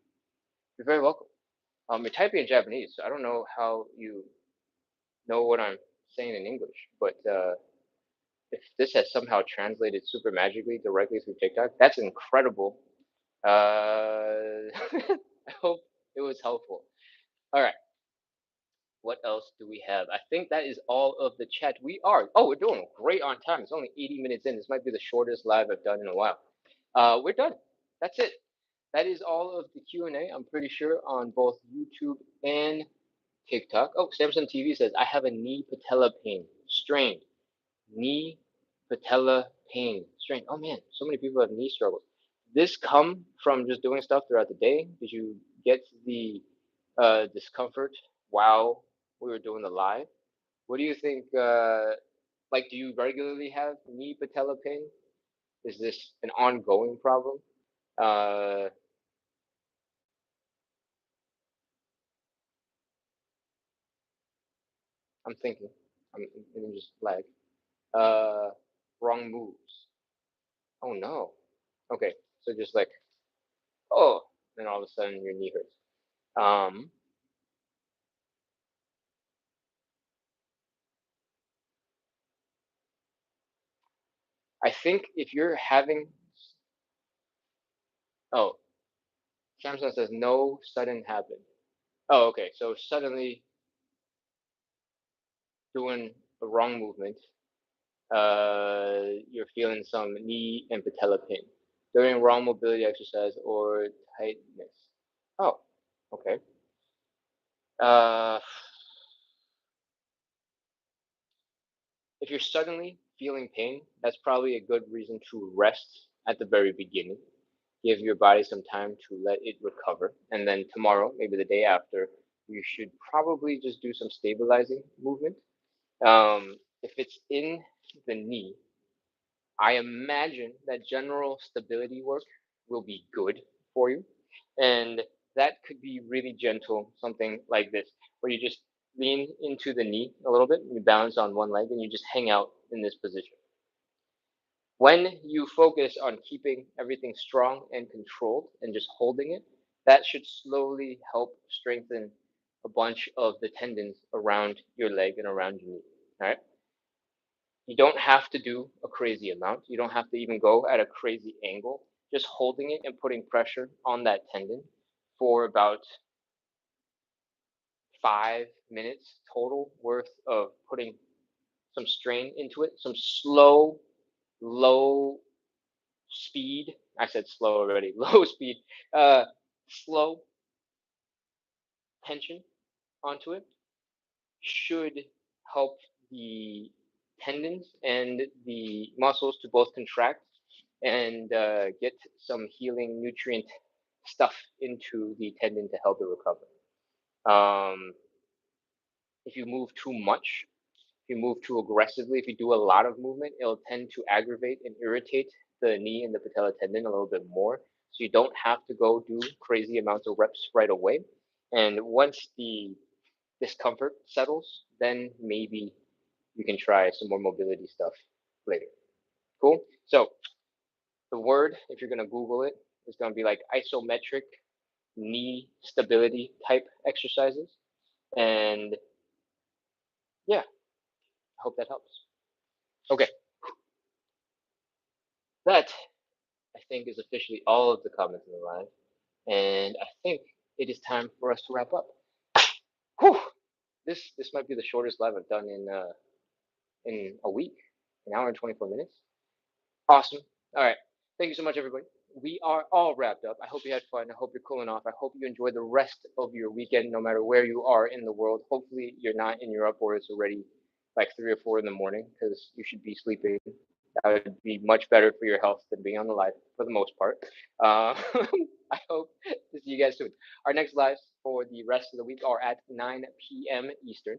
You're very welcome. You're typing in Japanese, so I don't know how you know what I'm saying in English, but if this has somehow translated super magically directly through TikTok, that's incredible. I hope it was helpful. All right. What else do we have? I think that is all of the chat. We're doing great on time. It's only 80 minutes in. This might be the shortest live I've done in a while. We're done. That's it. That is all of the Q&A. I'm pretty sure on both YouTube and TikTok. Oh, Samsung TV says, I have a knee patella pain. Strained. Knee patella pain. Strained. Oh man, so many people have knee struggles. This come from just doing stuff throughout the day? Did you get the discomfort while we were doing the live? What do you think? Like, do you regularly have knee patella pain? Is this an ongoing problem? Uh, I'm thinking. I'm just lag. Uh, wrong moves. Oh no. Okay, so just like, oh, then all of a sudden your knee hurts. Um, I think if you're having, oh, Samsung says no sudden happen. Oh, okay, so suddenly doing the wrong movement, you're feeling some knee and patella pain during wrong mobility exercise or tightness. Oh, okay. Uh, if you're suddenly feeling pain, that's probably a good reason to rest at the very beginning. Give your body some time to let it recover. And then tomorrow, maybe the day after, you should probably just do some stabilizing movement. If it's in the knee, I imagine that general stability work will be good for you. And that could be really gentle, something like this, where you just lean into the knee a little bit, you balance on one leg, and you just hang out in this position. When you focus on keeping everything strong and controlled and just holding it, that should slowly help strengthen a bunch of the tendons around your leg and around your knee. All right. You don't have to do a crazy amount. You don't have to even go at a crazy angle. Just holding it and putting pressure on that tendon for about 5 minutes total worth of putting some strain into it, some slow, low speed. I said slow already. Low speed, uh, slow tension onto it should help the tendons and the muscles to both contract and get some healing nutrient stuff into the tendon to help it recover. If you move too much, if you move too aggressively, if you do a lot of movement, it'll tend to aggravate and irritate the knee and the patella tendon a little bit more. So you don't have to go do crazy amounts of reps right away. And once the discomfort settles, then maybe you can try some more mobility stuff later. Cool. So the word, if you're gonna Google it, is gonna be like isometric knee stability type exercises. And yeah, I hope that helps. Okay, that I think is officially all of the comments in the live, and I think it is time for us to wrap up. Whew! This might be the shortest live I've done in a week, an hour and 24 minutes. Awesome. All right. Thank you so much, everybody. We are all wrapped up. I hope you had fun. I hope you're cooling off. I hope you enjoy the rest of your weekend, no matter where you are in the world. Hopefully, you're not in Europe or it's already like 3 or 4 in the morning because you should be sleeping. That would be much better for your health than being on the live for the most part. I hope to see you guys soon. Our next lives for the rest of the week are at 9 p.m. Eastern,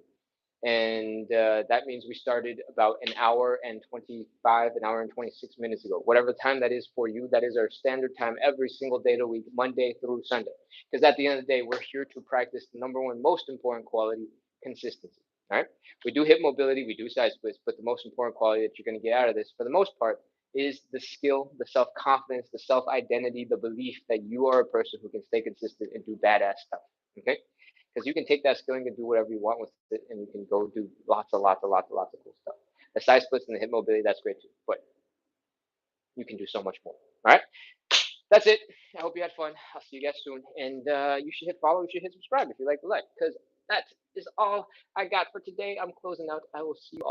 and that means we started about an hour and 25, an hour and 26 minutes ago. Whatever time that is for you, that is our standard time every single day of the week, Monday through Sunday. Because at the end of the day, we're here to practice the number one most important quality, consistency. All right. We do hip mobility, we do side splits, but the most important quality that you're going to get out of this, for the most part, is the skill, the self confidence, the self identity, the belief that you are a person who can stay consistent and do badass stuff. Okay, because you can take that skill and you can do whatever you want with it, and you can go do lots of cool stuff. The side splits and the hip mobility, that's great too, but you can do so much more. All right, that's it. I hope you had fun. I'll see you guys soon, and you should hit follow. You should hit subscribe if you like the live, because that is all I got for today. I'm closing out. I will see you all.